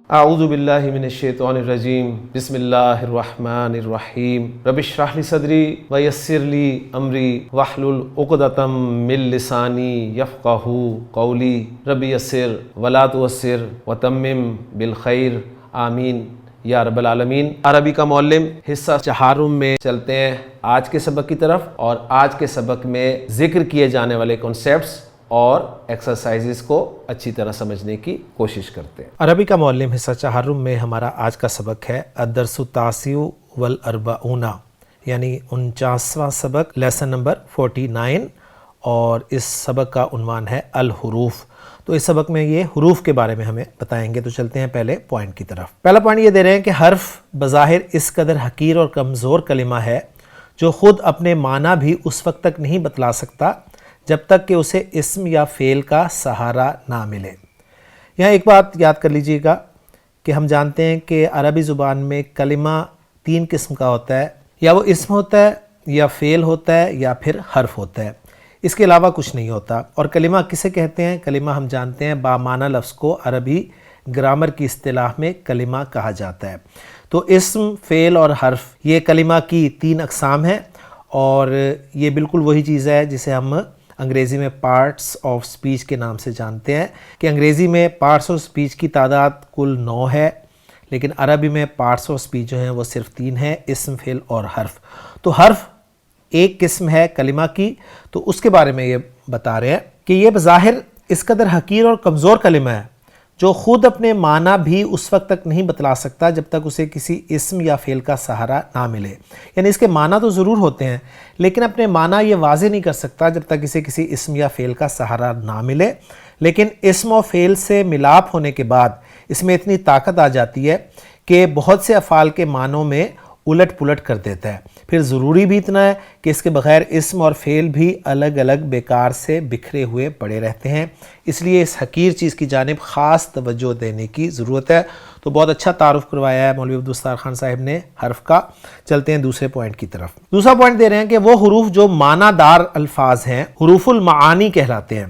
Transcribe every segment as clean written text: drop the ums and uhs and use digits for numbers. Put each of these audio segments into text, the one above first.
اعوذ باللہ من الشیطان الرجیم بسم اللہ الرحمن الرحیم رب اشرح لی صدری ویسر لی امری واحلل عقدۃ من لسانی یفقہوا قولی رب یسر ولا تعسر وتمم بالخیر آمین یا رب العالمین۔ عربی کا معلم حصہ چہارم میں چلتے ہیں آج کے سبق کی طرف، اور آج کے سبق میں ذکر کیے جانے والے کنسیپٹس اور ایکسرسائزز کو اچھی طرح سمجھنے کی کوشش کرتے ہیں۔ عربی کا معلم حصہ چہارم میں ہمارا آج کا سبق ہے الدرس التاسع والاربعون، یعنی 49واں سبق، لیسن نمبر 49، اور اس سبق کا عنوان ہے الحروف۔ تو اس سبق میں یہ حروف کے بارے میں ہمیں بتائیں گے۔ تو چلتے ہیں پہلے پوائنٹ کی طرف۔ پہلا پوائنٹ یہ دے رہے ہیں کہ حرف بظاہر اس قدر حقیر اور کمزور کلمہ ہے جو خود اپنے معنی بھی اس وقت تک نہیں بتلا سکتا جب تک کہ اسے اسم یا فعل کا سہارا نہ ملے۔ یہاں ایک بات یاد کر لیجئے گا کہ ہم جانتے ہیں کہ عربی زبان میں کلمہ 3 قسم کا ہوتا ہے، یا وہ اسم ہوتا ہے، یا فعل ہوتا ہے، یا پھر حرف ہوتا ہے۔ اس کے علاوہ کچھ نہیں ہوتا۔ اور کلمہ کسے کہتے ہیں؟ کلمہ ہم جانتے ہیں بامعنی لفظ کو عربی گرامر کی اصطلاح میں کلمہ کہا جاتا ہے۔ تو اسم، فعل اور حرف یہ کلمہ کی 3 اقسام ہیں، اور یہ بالکل وہی چیز ہے جسے ہم انگریزی میں پارٹس آف سپیچ کے نام سے جانتے ہیں، کہ انگریزی میں پارٹس آف سپیچ کی تعداد کل 9 ہے، لیکن عربی میں پارٹس آف سپیچ جو ہیں وہ صرف 3 ہیں، اسم، فعل اور حرف۔ تو حرف ایک قسم ہے کلمہ کی، تو اس کے بارے میں یہ بتا رہے ہیں کہ یہ بظاہر اس قدر حقیر اور کمزور کلمہ ہے جو خود اپنے معنی بھی اس وقت تک نہیں بتلا سکتا جب تک اسے کسی اسم یا فعل کا سہارا نہ ملے۔ یعنی اس کے معنی تو ضرور ہوتے ہیں، لیکن اپنے معنی یہ واضح نہیں کر سکتا جب تک اسے کسی اسم یا فعل کا سہارا نہ ملے۔ لیکن اسم و فعل سے ملاپ ہونے کے بعد اس میں اتنی طاقت آ جاتی ہے کہ بہت سے افعال کے معنوں میں الٹ پلٹ کر دیتا ہے۔ پھر ضروری بھی اتنا ہے کہ اس کے بغیر اسم اور فعل بھی الگ الگ بیکار سے بکھرے ہوئے پڑے رہتے ہیں۔ اس لیے اس حقیر چیز کی جانب خاص توجہ دینے کی ضرورت ہے۔ تو بہت اچھا تعارف کروایا ہے مولوی عبدالستار خان صاحب نے حرف کا۔ چلتے ہیں دوسرے پوائنٹ کی طرف۔ دوسرا پوائنٹ دے رہے ہیں کہ وہ حروف جو معنی دار الفاظ ہیں حروف المعانی کہلاتے ہیں،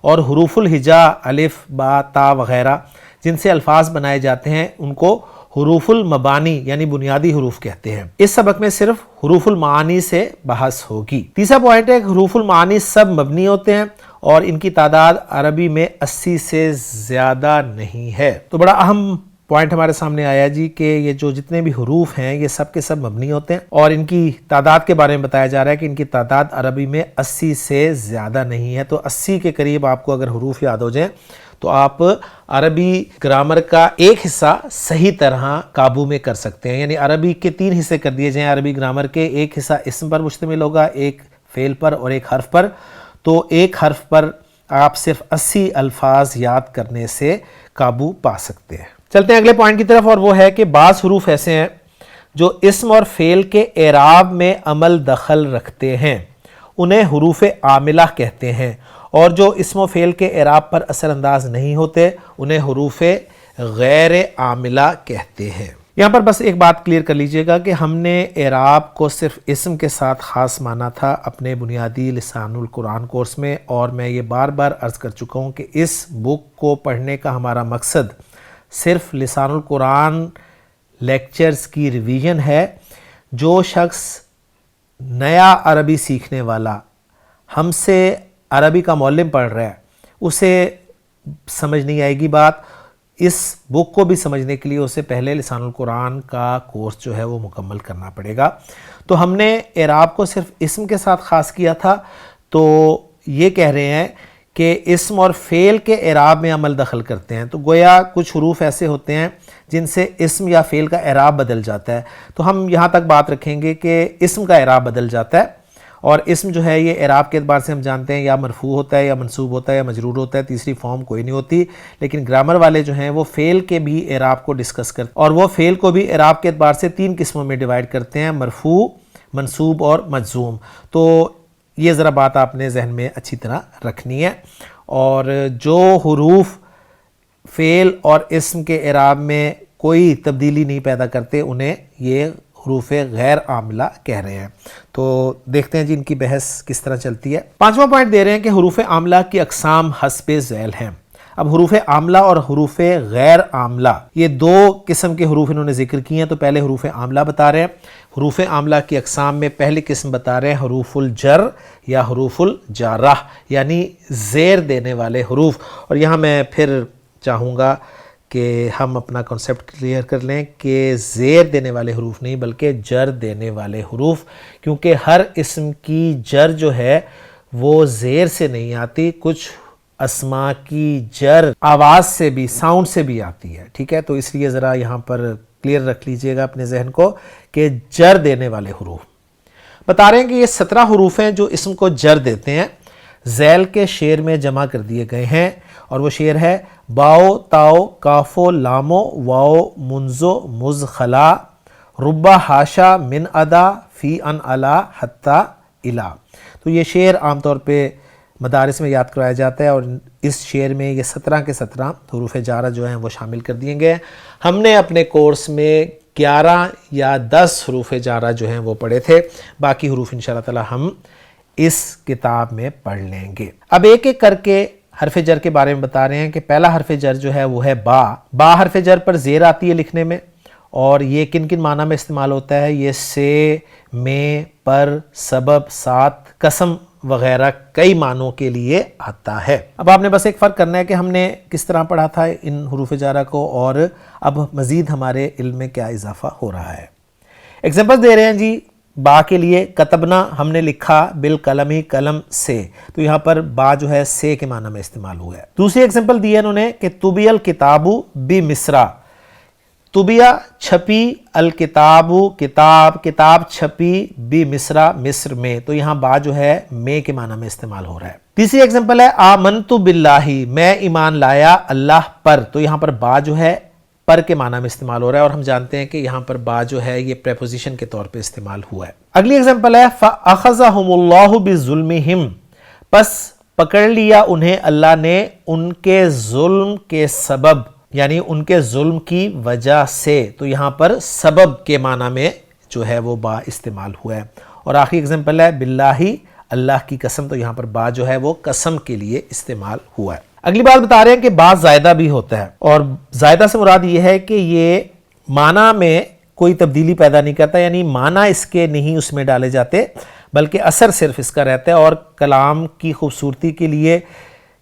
اور حروف الہجا الف، با، تا وغیرہ جن سے الفاظ بنائے جاتے ہیں ان کو حروف المبانی یعنی بنیادی حروف کہتے ہیں۔ اس سبق میں صرف حروف المعانی سے بحث ہوگی۔ تیسرا پوائنٹ ہے کہ حروف المعانی سب مبنی ہوتے ہیں، اور ان کی تعداد عربی میں 80 سے زیادہ نہیں ہے۔ تو بڑا اہم پوائنٹ ہمارے سامنے آیا جی کہ یہ جو جتنے بھی حروف ہیں یہ سب کے سب مبنی ہوتے ہیں، اور ان کی تعداد کے بارے میں بتایا جا رہا ہے کہ ان کی تعداد عربی میں 80 سے زیادہ نہیں ہے۔ تو 80 کے قریب آپ کو اگر حروف یاد ہو جائیں تو آپ عربی گرامر کا ایک حصہ صحیح طرح قابو میں کر سکتے ہیں۔ یعنی عربی کے 3 حصے کر دیے جائیں عربی گرامر کے، ایک حصہ اسم پر مشتمل ہوگا، ایک فعل پر اور ایک حرف پر۔ تو ایک حرف پر آپ صرف 80 الفاظ یاد کرنے سے قابو پا سکتے ہیں۔ چلتے ہیں اگلے پوائنٹ کی طرف، اور وہ ہے کہ بعض حروف ایسے ہیں جو اسم اور فعل کے اعراب میں عمل دخل رکھتے ہیں، انہیں حروف عاملہ کہتے ہیں، اور جو اسم و فعل کے اعراب پر اثر انداز نہیں ہوتے انہیں حروف غیر عاملہ کہتے ہیں۔ یہاں پر بس ایک بات کلیئر کر لیجئے گا کہ ہم نے اعراب کو صرف اسم کے ساتھ خاص مانا تھا اپنے بنیادی لسان القرآن کورس میں، اور میں یہ بار بار عرض کر چکا ہوں کہ اس بک کو پڑھنے کا ہمارا مقصد صرف لسان القرآن لیکچرز کی ریویژن ہے۔ جو شخص نیا عربی سیکھنے والا ہم سے عربی کا معلم پڑھ رہا ہے اسے سمجھ نہیں آئے گی بات۔ اس بک کو بھی سمجھنے کے لیے اسے پہلے لسان القرآن کا کورس جو ہے وہ مکمل کرنا پڑے گا۔ تو ہم نے اعراب کو صرف اسم کے ساتھ خاص کیا تھا، تو یہ کہہ رہے ہیں کہ اسم اور فعل کے اعراب میں عمل دخل کرتے ہیں۔ تو گویا کچھ حروف ایسے ہوتے ہیں جن سے اسم یا فعل کا اعراب بدل جاتا ہے۔ تو ہم یہاں تک بات رکھیں گے کہ اسم کا اعراب بدل جاتا ہے، اور اسم جو ہے یہ اعراب کے اعتبار سے ہم جانتے ہیں یا مرفوع ہوتا ہے یا منصوب ہوتا ہے یا مجرور ہوتا ہے، تیسری فارم کوئی نہیں ہوتی۔ لیکن گرامر والے جو ہیں وہ فعل کے بھی اعراب کو ڈسکس کرتے ہیں، اور وہ فعل کو بھی اعراب کے اعتبار سے 3 قسموں میں ڈیوائیڈ کرتے ہیں: مرفوع، منصوب اور مجزوم۔ تو یہ ذرا بات آپ نے ذہن میں اچھی طرح رکھنی ہے۔ اور جو حروف فعل اور اسم کے اعراب میں کوئی تبدیلی نہیں پیدا کرتے انہیں یہ حروف غیر عاملہ کہہ رہے ہیں۔ تو دیکھتے ہیں جی ان کی بحث کس طرح چلتی ہے۔ 5واں پوائنٹ دے رہے ہیں کہ حروف عاملہ کی اقسام حسب ذیل ہیں۔ اب حروف عاملہ اور حروف غیر عاملہ، یہ دو قسم کے حروف انہوں نے ذکر کیے ہیں. تو پہلے حروف عاملہ بتا رہے ہیں. حروف عاملہ کی اقسام میں پہلی قسم بتا رہے ہیں حروف الجر یا حروف الجارہ، یعنی زیر دینے والے حروف. اور یہاں میں پھر چاہوں گا کہ ہم اپنا کنسیپٹ کلیئر کر لیں کہ زیر دینے والے حروف نہیں بلکہ جر دینے والے حروف، کیونکہ ہر اسم کی جر جو ہے وہ زیر سے نہیں آتی، کچھ اسماء کی جر آواز سے بھی، ساؤنڈ سے بھی آتی ہے. ٹھیک ہے، تو اس لیے ذرا یہاں پر کلیئر رکھ لیجئے گا اپنے ذہن کو کہ جر دینے والے حروف. بتا رہے ہیں کہ یہ 17 حروف ہیں جو اسم کو جر دیتے ہیں، ذیل کے شعر میں جمع کر دیے گئے ہیں. اور وہ شعر ہے باؤ تاؤ کافو لامو واؤ منزو مز خلا ربا ہاشا من ادا فی ان علا حتی الا. تو یہ شعر عام طور پہ مدارس میں یاد کرایا جاتا ہے، اور اس شعر میں یہ 17 کے 17 حروف جارہ جو ہیں وہ شامل کر دیے گئے ہیں. ہم نے اپنے کورس میں 11 یا 10 حروف جارہ جو ہیں وہ پڑھے تھے، باقی حروف انشاءاللہ تعالی ہم اس کتاب میں پڑھ لیں گے. اب ایک ایک کر کے حرف جر کے بارے میں بتا رہے ہیں کہ پہلا حرف جر جو ہے وہ ہے با. با حرف جر پر زیر آتی ہے لکھنے میں، اور یہ کن کن معنی میں استعمال ہوتا ہے؟ یہ سے، میں، پر، سبب، ساتھ، قسم وغیرہ کئی معنوں کے لیے آتا ہے. اب آپ نے بس ایک فرق کرنا ہے کہ ہم نے کس طرح پڑھا تھا ان حروف جارہ کو، اور اب مزید ہمارے علم میں کیا اضافہ ہو رہا ہے. ایگزامپل دے رہے ہیں جی. با کے لیے کتبنا، ہم نے لکھا بالقلم ہی، قلم سے. تو یہاں پر با جو ہے سے کے معنی میں استعمال ہوا ہے. دوسری ایگزامپل دی ہے انہوں نے کہ طبی الکتاب بمصر. طبیہ چھپی، الکتاب کتاب، کتاب چھپی بمصر مصر میں. تو یہاں با جو ہے میں کے معنی میں استعمال ہو رہا ہے. تیسری ایگزامپل ہے آمنت باللہ، میں ایمان لایا اللہ پر. تو یہاں پر با جو ہے پر کے معنی میں استعمال ہو رہا ہے، اور ہم جانتے ہیں کہ یہاں پر با جو ہے یہ پریپوزیشن کے طور پہ استعمال ہوا ہے. اگلی ایگزامپل ہے فَأَخَذَهُمُ اللَّهُ بِظُلْمِهِمْ، پس پکڑ لیا انہیں اللہ نے ان کے ظلم کے سبب، یعنی ان کے ظلم کی وجہ سے. تو یہاں پر سبب کے معنی میں جو ہے وہ با استعمال ہوا ہے. اور آخری ایگزامپل ہے باللہ، اللہ کی قسم. تو یہاں پر با جو ہے وہ قسم کے لیے استعمال ہوا ہے. اگلی بات بتا رہے ہیں کہ با زائدہ بھی ہوتا ہے، اور زائدہ سے مراد یہ ہے کہ یہ معنی میں کوئی تبدیلی پیدا نہیں کرتا، یعنی معنی اس کے نہیں اس میں ڈالے جاتے بلکہ اثر صرف اس کا رہتا ہے، اور کلام کی خوبصورتی کے لیے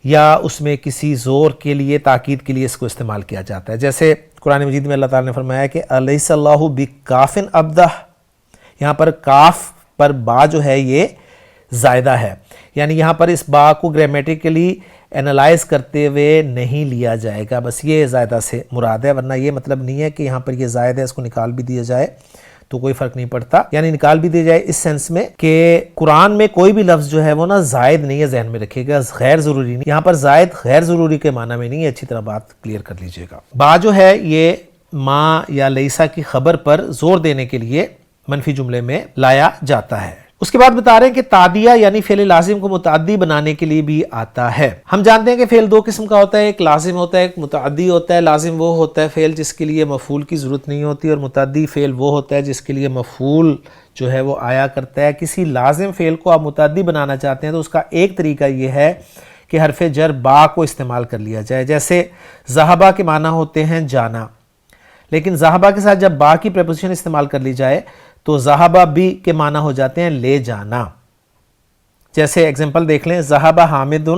یا اس میں کسی زور کے لیے، تاکید کے لیے اس کو استعمال کیا جاتا ہے. جیسے قرآن مجید میں اللہ تعالیٰ نے فرمایا کہ الیس اللہ بکافٍ عبدہ، یہاں پر کاف پر با جو ہے یہ زائدہ ہے، یعنی یہاں پر اس با کو گرامیٹیکلی اینالائز کرتے ہوئے نہیں لیا جائے گا، بس یہ زائدہ سے مراد ہے. ورنہ یہ مطلب نہیں ہے کہ یہاں پر یہ زائد ہے اس کو نکال بھی دیا جائے تو کوئی فرق نہیں پڑتا، یعنی نکال بھی دیا جائے اس سینس میں کہ قرآن میں کوئی بھی لفظ جو ہے وہ نا زائد نہیں ہے، ذہن میں رکھے گا، غیر ضروری نہیں. یہاں پر زائد غیر ضروری کے معنی میں نہیں ہے، اچھی طرح بات کلیئر کر لیجئے گا. با جو ہے یہ ما یا لیسا کی خبر پر زور دینے کے لیے منفی جملے میں لایا جاتا ہے. اس کے بعد بتا رہے ہیں کہ تعدیہ یعنی فعل لازم کو متعدی بنانے کے لیے بھی آتا ہے. ہم جانتے ہیں کہ فعل دو قسم کا ہوتا ہے، ایک لازم ہوتا ہے، ایک متعدی ہوتا ہے. لازم وہ ہوتا ہے فعل جس کے لیے مفعول کی ضرورت نہیں ہوتی، اور متعدی فعل وہ ہوتا ہے جس کے لیے مفعول جو ہے وہ آیا کرتا ہے. کسی لازم فعل کو آپ متعدی بنانا چاہتے ہیں تو اس کا ایک طریقہ یہ ہے کہ حرف جر با کو استعمال کر لیا جائے. جیسے ذہبہ کے معنی ہوتے ہیں جانا، لیکن ذہبہ کے ساتھ جب با کی پریپوزیشن استعمال کر لی جائے تو ذہبہ بھی کے معنی ہو جاتے ہیں لے جانا. جیسے ایگزامپل دیکھ لیں، ذہبہ حامد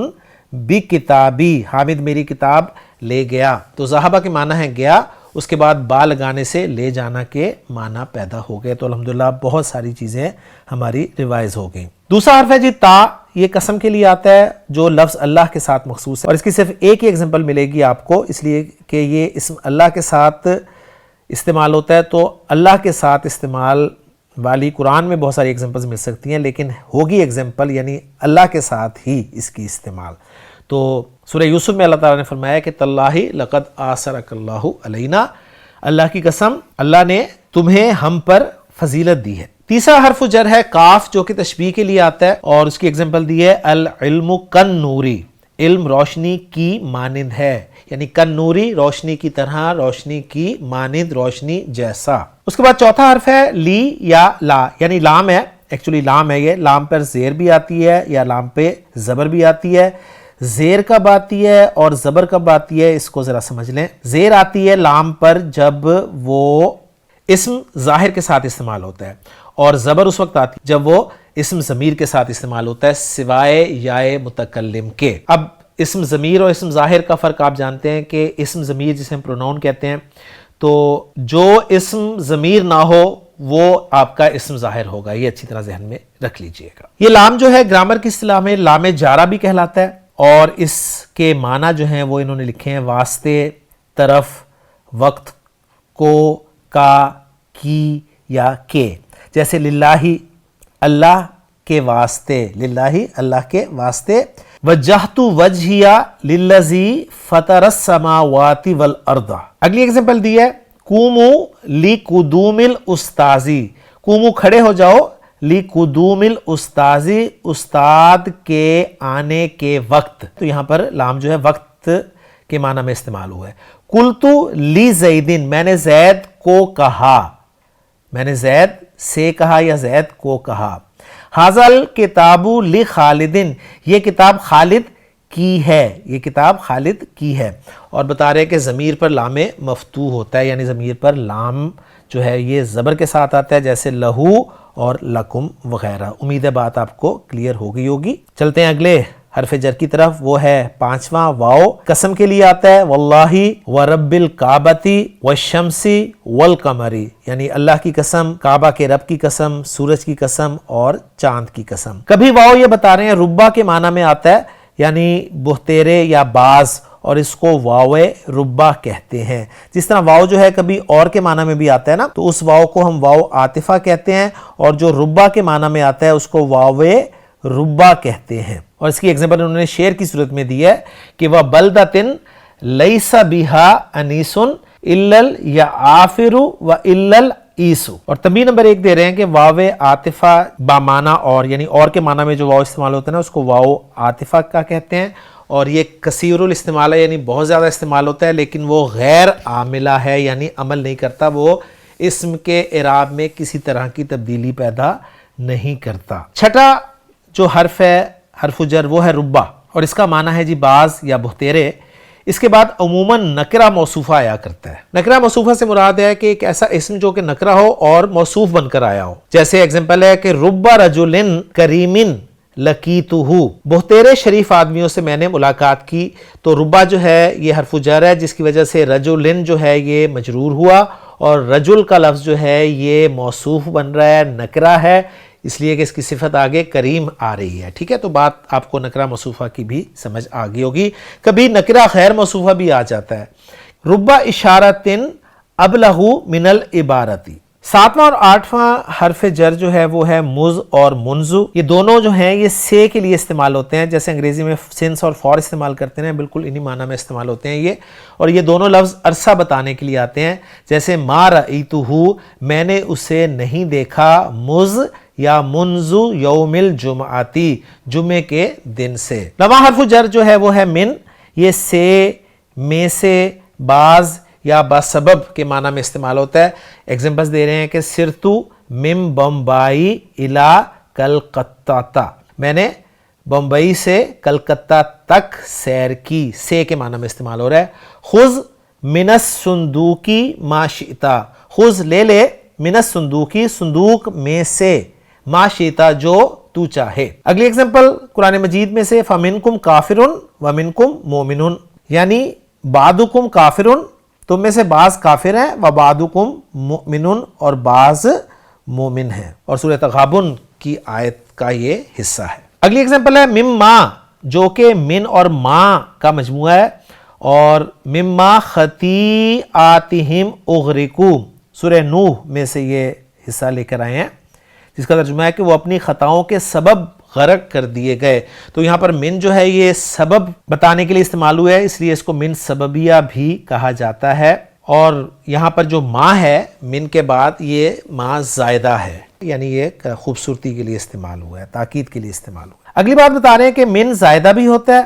بکتابی، حامد میری کتاب لے گیا. تو ذہبہ کے معنی ہے گیا، اس کے بعد با لگانے سے لے جانا کے معنی پیدا ہو گئے. تو الحمدللہ بہت ساری چیزیں ہماری ریوائز ہو گئیں. دوسرا حرف ہے جی تا، یہ قسم کے لیے آتا ہے جو لفظ اللہ کے ساتھ مخصوص ہے، اور اس کی صرف ایک ہی ایگزامپل ملے گی آپ کو، اس لیے کہ یہ اسم اللہ کے ساتھ استعمال ہوتا ہے. تو اللہ کے ساتھ استعمال والی قرآن میں بہت ساری ایگزامپلز مل سکتی ہیں، لیکن ہوگی ایگزامپل یعنی اللہ کے ساتھ ہی اس کی استعمال. تو سورہ یوسف میں اللہ تعالیٰ نے فرمایا کہ تاللہ لقد آثرک اللہ علینا، اللہ کی قسم اللہ نے تمہیں ہم پر فضیلت دی ہے. تیسرا حرف جر ہے کاف، جو کہ تشبیہ کے لیے آتا ہے، اور اس کی ایگزامپل دی ہے العلم کالنوری، علم روشنی کی مانند ہے، یعنی کالنوری روشنی کی طرح، روشنی کی مانند، روشنی جیسا. اس کے بعد چوتھا حرف ہے لی یا لا، یعنی لام ہے، ایکچولی لام ہے، یہ لام پر زیر بھی آتی ہے یا لام پہ زبر بھی آتی ہے. زیر کب آتی ہے اور زبر کب آتی ہے اس کو ذرا سمجھ لیں. زیر آتی ہے لام پر جب وہ اسم ظاہر کے ساتھ استعمال ہوتا ہے، اور زبر اس وقت آتی ہے جب وہ اسم ضمیر کے ساتھ استعمال ہوتا ہے سوائے یائے متکلم کے. اب اسم ضمیر اور اسم ظاہر کا فرق آپ جانتے ہیں کہ اسم ضمیر جسے ہم پروناؤن کہتے ہیں، تو جو اسم ضمیر نہ ہو وہ آپ کا اسم ظاہر ہوگا. یہ اچھی طرح ذہن میں رکھ لیجئے گا. یہ لام جو ہے گرامر کی اصطلاح میں لام جارہ بھی کہلاتا ہے، اور اس کے معنی جو ہیں وہ انہوں نے لکھے ہیں واسطے، طرف، وقت، کو، کا، کی یا کے. جیسے للہ اللہ کے واسطے، للہ اللہ کے واسطے. وجہت وجہی للذی فطر السماوات والارض. اگلی ایگزامپل دی ہے قوموا لقدوم الاستاذی. قوموا کھڑے ہو جاؤ، لقدوم الاستاذی استاد کے آنے کے وقت. تو یہاں پر لام جو ہے وقت کے معنی میں استعمال ہوا ہے. قلت لزیدن، میں نے زید کو کہا، میں نے زید سے کہا یا زید کو کہا. ھذا الکتاب لخالدن، یہ کتاب خالد کی ہے، یہ کتاب خالد کی ہے. اور بتا رہے کہ ضمیر پر لام مفتوح ہوتا ہے، یعنی ضمیر پر لام جو ہے یہ زبر کے ساتھ آتا ہے، جیسے لہو اور لکم وغیرہ. امید ہے بات آپ کو کلیئر ہو گئی ہوگی. چلتے ہیں اگلے حرف جر کی طرف، وہ ہے پانچواں واو. قسم کے لیے آتا ہے واللہ ورب الکعبۃ والشمس والقمر، یعنی اللہ کی قسم، کعبہ کے رب کی قسم، سورج کی قسم اور چاند کی قسم. کبھی واو یہ بتا رہے ہیں ربا کے معنی میں آتا ہے، یعنی بہتیرے یا باز، اور اس کو واو ربا کہتے ہیں. جس طرح واو جو ہے کبھی اور کے معنی میں بھی آتا ہے نا، تو اس واو کو ہم واو عاطفہ کہتے ہیں، اور جو ربا کے معنی میں آتا ہے اس کو واو ربا کہتے ہیں. اور اس کی ایگزامپل انہوں نے شعر کی صورت میں دی ہے کہ وہ بلدتن لیس بہا انیس الا الیعافر و الا العیس. اور تنبیہ نمبر 1 دے رہے ہیں کہ واو عاطفہ بامانہ اور، یعنی اور کے معنی میں جو واو استعمال ہوتا ہے نا اس کو واو عاطفہ کا کہتے ہیں. اور یہ کثیر الاستعمال ہے، یعنی بہت زیادہ استعمال ہوتا ہے، لیکن وہ غیر عاملہ ہے، یعنی عمل نہیں کرتا، وہ اسم کے اعراب میں کسی طرح کی تبدیلی پیدا نہیں کرتا. چھٹا جو حرف ہے حرف جر وہ ہے ربا، اور اس کا معنی ہے جی باز یا بہتیرے. اس کے بعد عموماً نکرہ موصوفہ آیا کرتا ہے. نکرہ موصوفہ سے مراد ہے کہ ایک ایسا اسم جو کہ نکرہ ہو اور موصوف بن کر آیا ہو. جیسے ایگزامپل ہے کہ ربا رجل کریم لقیتہ، بہتیرے شریف آدمیوں سے میں نے ملاقات کی. تو ربا جو ہے یہ حرف جر ہے، جس کی وجہ سے رجل جو ہے یہ مجرور ہوا، اور رجل کا لفظ جو ہے یہ موصوف بن رہا ہے، نکرہ ہے، اس لیے کہ اس کی صفت آگے کریم آ رہی ہے. ٹھیک ہے، تو بات آپ کو نکرہ موصوفہ کی بھی سمجھ آ گئی ہوگی. کبھی نکرہ غیر موصوفہ بھی آ جاتا ہے. ربا اشارتن ابلغ من العبارتی. ساتواں اور آٹھواں حرف جر جو ہے وہ ہے مز اور منزو. یہ دونوں جو ہیں یہ سے کے لیے استعمال ہوتے ہیں، جیسے انگریزی میں سنس اور فار استعمال کرتے ہیں، بالکل انہی معنی میں استعمال ہوتے ہیں یہ. اور یہ دونوں لفظ عرصہ بتانے کے لیے آتے ہیں، جیسے ما رأیتہ، میں نے اسے نہیں دیکھا، مز یا منزو یوم الجمعاتی، جمعے کے دن سے. نواں حرف جر جو ہے وہ ہے من. یہ سے، میں سے، بعض یا بسبب کے معنی میں استعمال ہوتا ہے. ایگزامپلز دے رہے ہیں کہ سرتو من بمبئی الی کلکتہ، میں نے بمبئی سے کلکتہ تک سیر کی. سے کے معنی میں استعمال ہو رہا ہے. خذ من الصندوق ما شئت، خذ لے لے، من الصندوق صندوق میں سے، ما شئت جو تو چاہے. اگلی ایگزامپل قرآن مجید میں سے فمنکم کافرن ومنکم مومنون، یعنی بعضکم کافرن، تم میں سے بعض کافر ہیں، وبعضکم مؤمنون، اور بعض مومن ہیں. اور سورہ تغابن کی آیت کا یہ حصہ ہے. اگلی ایگزامپل ہے مما، جو کہ من اور ما کا مجموعہ ہے، اور مما خطیئاتہم اغرقوا، سورہ نوح میں سے یہ حصہ لے کر آئے ہیں، جس کا ترجمہ ہے کہ وہ اپنی خطاؤں کے سبب غرق کر دیے گئے. تو یہاں پر من جو ہے یہ سبب بتانے کے لیے استعمال ہوا ہے، اس لیے اس کو من سببیہ بھی کہا جاتا ہے. اور یہاں پر جو ما ہے من کے بعد یہ ما زائدہ ہے، یعنی یہ خوبصورتی کے لیے استعمال ہوا ہے، تاکید کے لیے استعمال ہوا ہے. اگلی بات بتا رہے ہیں کہ من زائدہ بھی ہوتا ہے،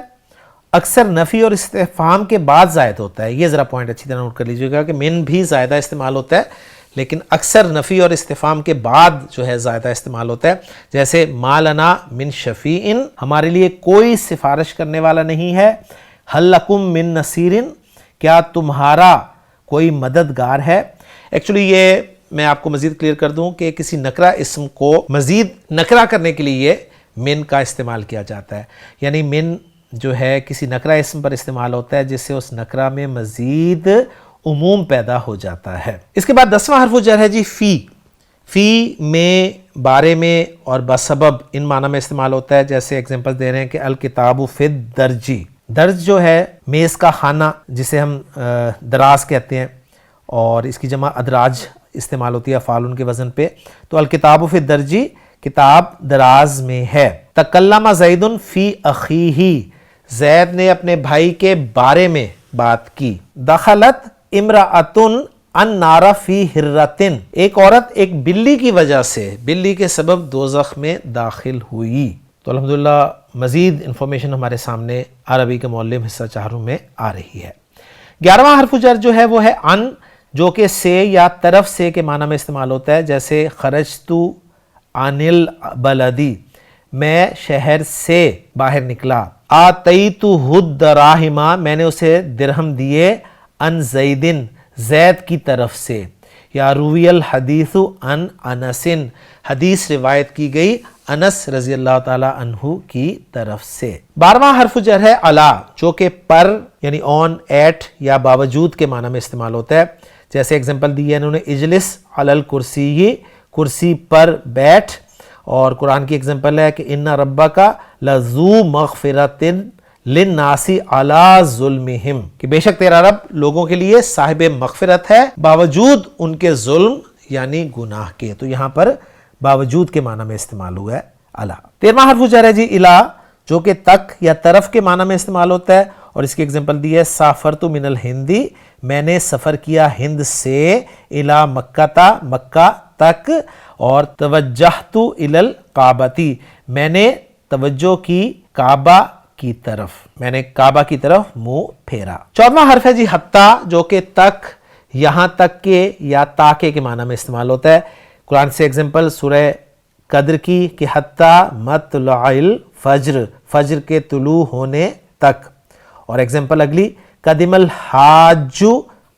اکثر نفی اور استفہام کے بعد زائد ہوتا ہے. یہ ذرا پوائنٹ اچھی طرح نوٹ کر لیجیے گا کہ من بھی زائدہ استعمال ہوتا ہے، لیکن اکثر نفی اور استفہام کے بعد جو ہے زائدہ استعمال ہوتا ہے، جیسے ما لنا من شفیع، ہمارے لیے کوئی سفارش کرنے والا نہیں ہے، ہل لکم من نصیر، کیا تمہارا کوئی مددگار ہے۔ ایکچولی یہ میں آپ کو مزید کلیئر کر دوں کہ کسی نکرہ اسم کو مزید نکرہ کرنے کے لیے من کا استعمال کیا جاتا ہے، یعنی من جو ہے کسی نکرہ اسم پر استعمال ہوتا ہے جس سے اس نکرہ میں مزید عموم پیدا ہو جاتا ہے۔ اس کے بعد 10واں حرف جر ہے جی فی۔ فی میں، بارے میں اور بسبب ان معنی میں استعمال ہوتا ہے، جیسے ایگزامپل دے رہے ہیں کہ الکتاب فی الدرجی، درج جو ہے میز کا خانہ جسے ہم دراز کہتے ہیں، اور اس کی جمع ادراج استعمال ہوتی ہے افعال کے وزن پہ، تو الکتاب فی الدرجی، کتاب دراز میں ہے۔ تکلم زید فی اخیہ، زید نے اپنے بھائی کے بارے میں بات کی۔ دخلت امرأۃ النار فی ہرۃ، ایک عورت ایک بلی کی وجہ سے، بلی کے سبب دوزخ میں داخل ہوئی۔ تو الحمدللہ مزید انفارمیشن ہمارے سامنے عربی کے معلم حصہ چہاروں میں آ رہی ہے۔ 11واں حرف جر جو ہے وہ ہے ان، جو کہ سے یا طرف سے کے معنی میں استعمال ہوتا ہے، جیسے خرجت عن البلدی، میں شہر سے باہر نکلا۔ آتیتہ الدراہم، میں نے اسے درہم دیے، ان زیدن، زید کی طرف سے۔ یا روی الحدیث عن انس، حدیث روایت کی گئی انس رضی اللہ تعالی عنہ کی طرف سے۔ 12واں حرف جر ہے علی، جو کہ پر یعنی آن، ایٹ یا باوجود کے معنی میں استعمال ہوتا ہے، جیسے ایگزامپل دی ہے انہوں نے اجلس علی الکرسی، کرسی پر بیٹھ، اور قرآن کی ایگزامپل ہے کہ ان ربک لذو مغفرۃ للناس علی ظلمہم، کہ بے شک تیرا رب لوگوں کے لیے صاحب مغفرت ہے باوجود ان کے ظلم یعنی گناہ کے، تو یہاں پر باوجود کے معنی میں استعمال ہوا ہے علی۔ 13واں حرف جر ہے جی الی، جو کہ تک یا طرف کے معنی میں استعمال ہوتا ہے، اور اس کی ایگزامپل دی ہے سافرت من الہند، میں نے سفر کیا ہند سے، الی مکہ، مکہ تک، اور توجہت الی الکعبۃ، میں نے توجہ کی کعبہ کی طرف، میں نے کعبہ کی طرف منہ پھیرا۔ 14واں حرف ہے جی حتی، جو کہ تک، یہاں تک کے یا تاکہ کے معنی میں استعمال ہوتا ہے۔ قرآن سے ایگزامپل سورہ قدر کی کہ حتی مطلع الفجر، فجر کے طلوع ہونے تک، اور ایگزامپل اگلی قدم الحاج،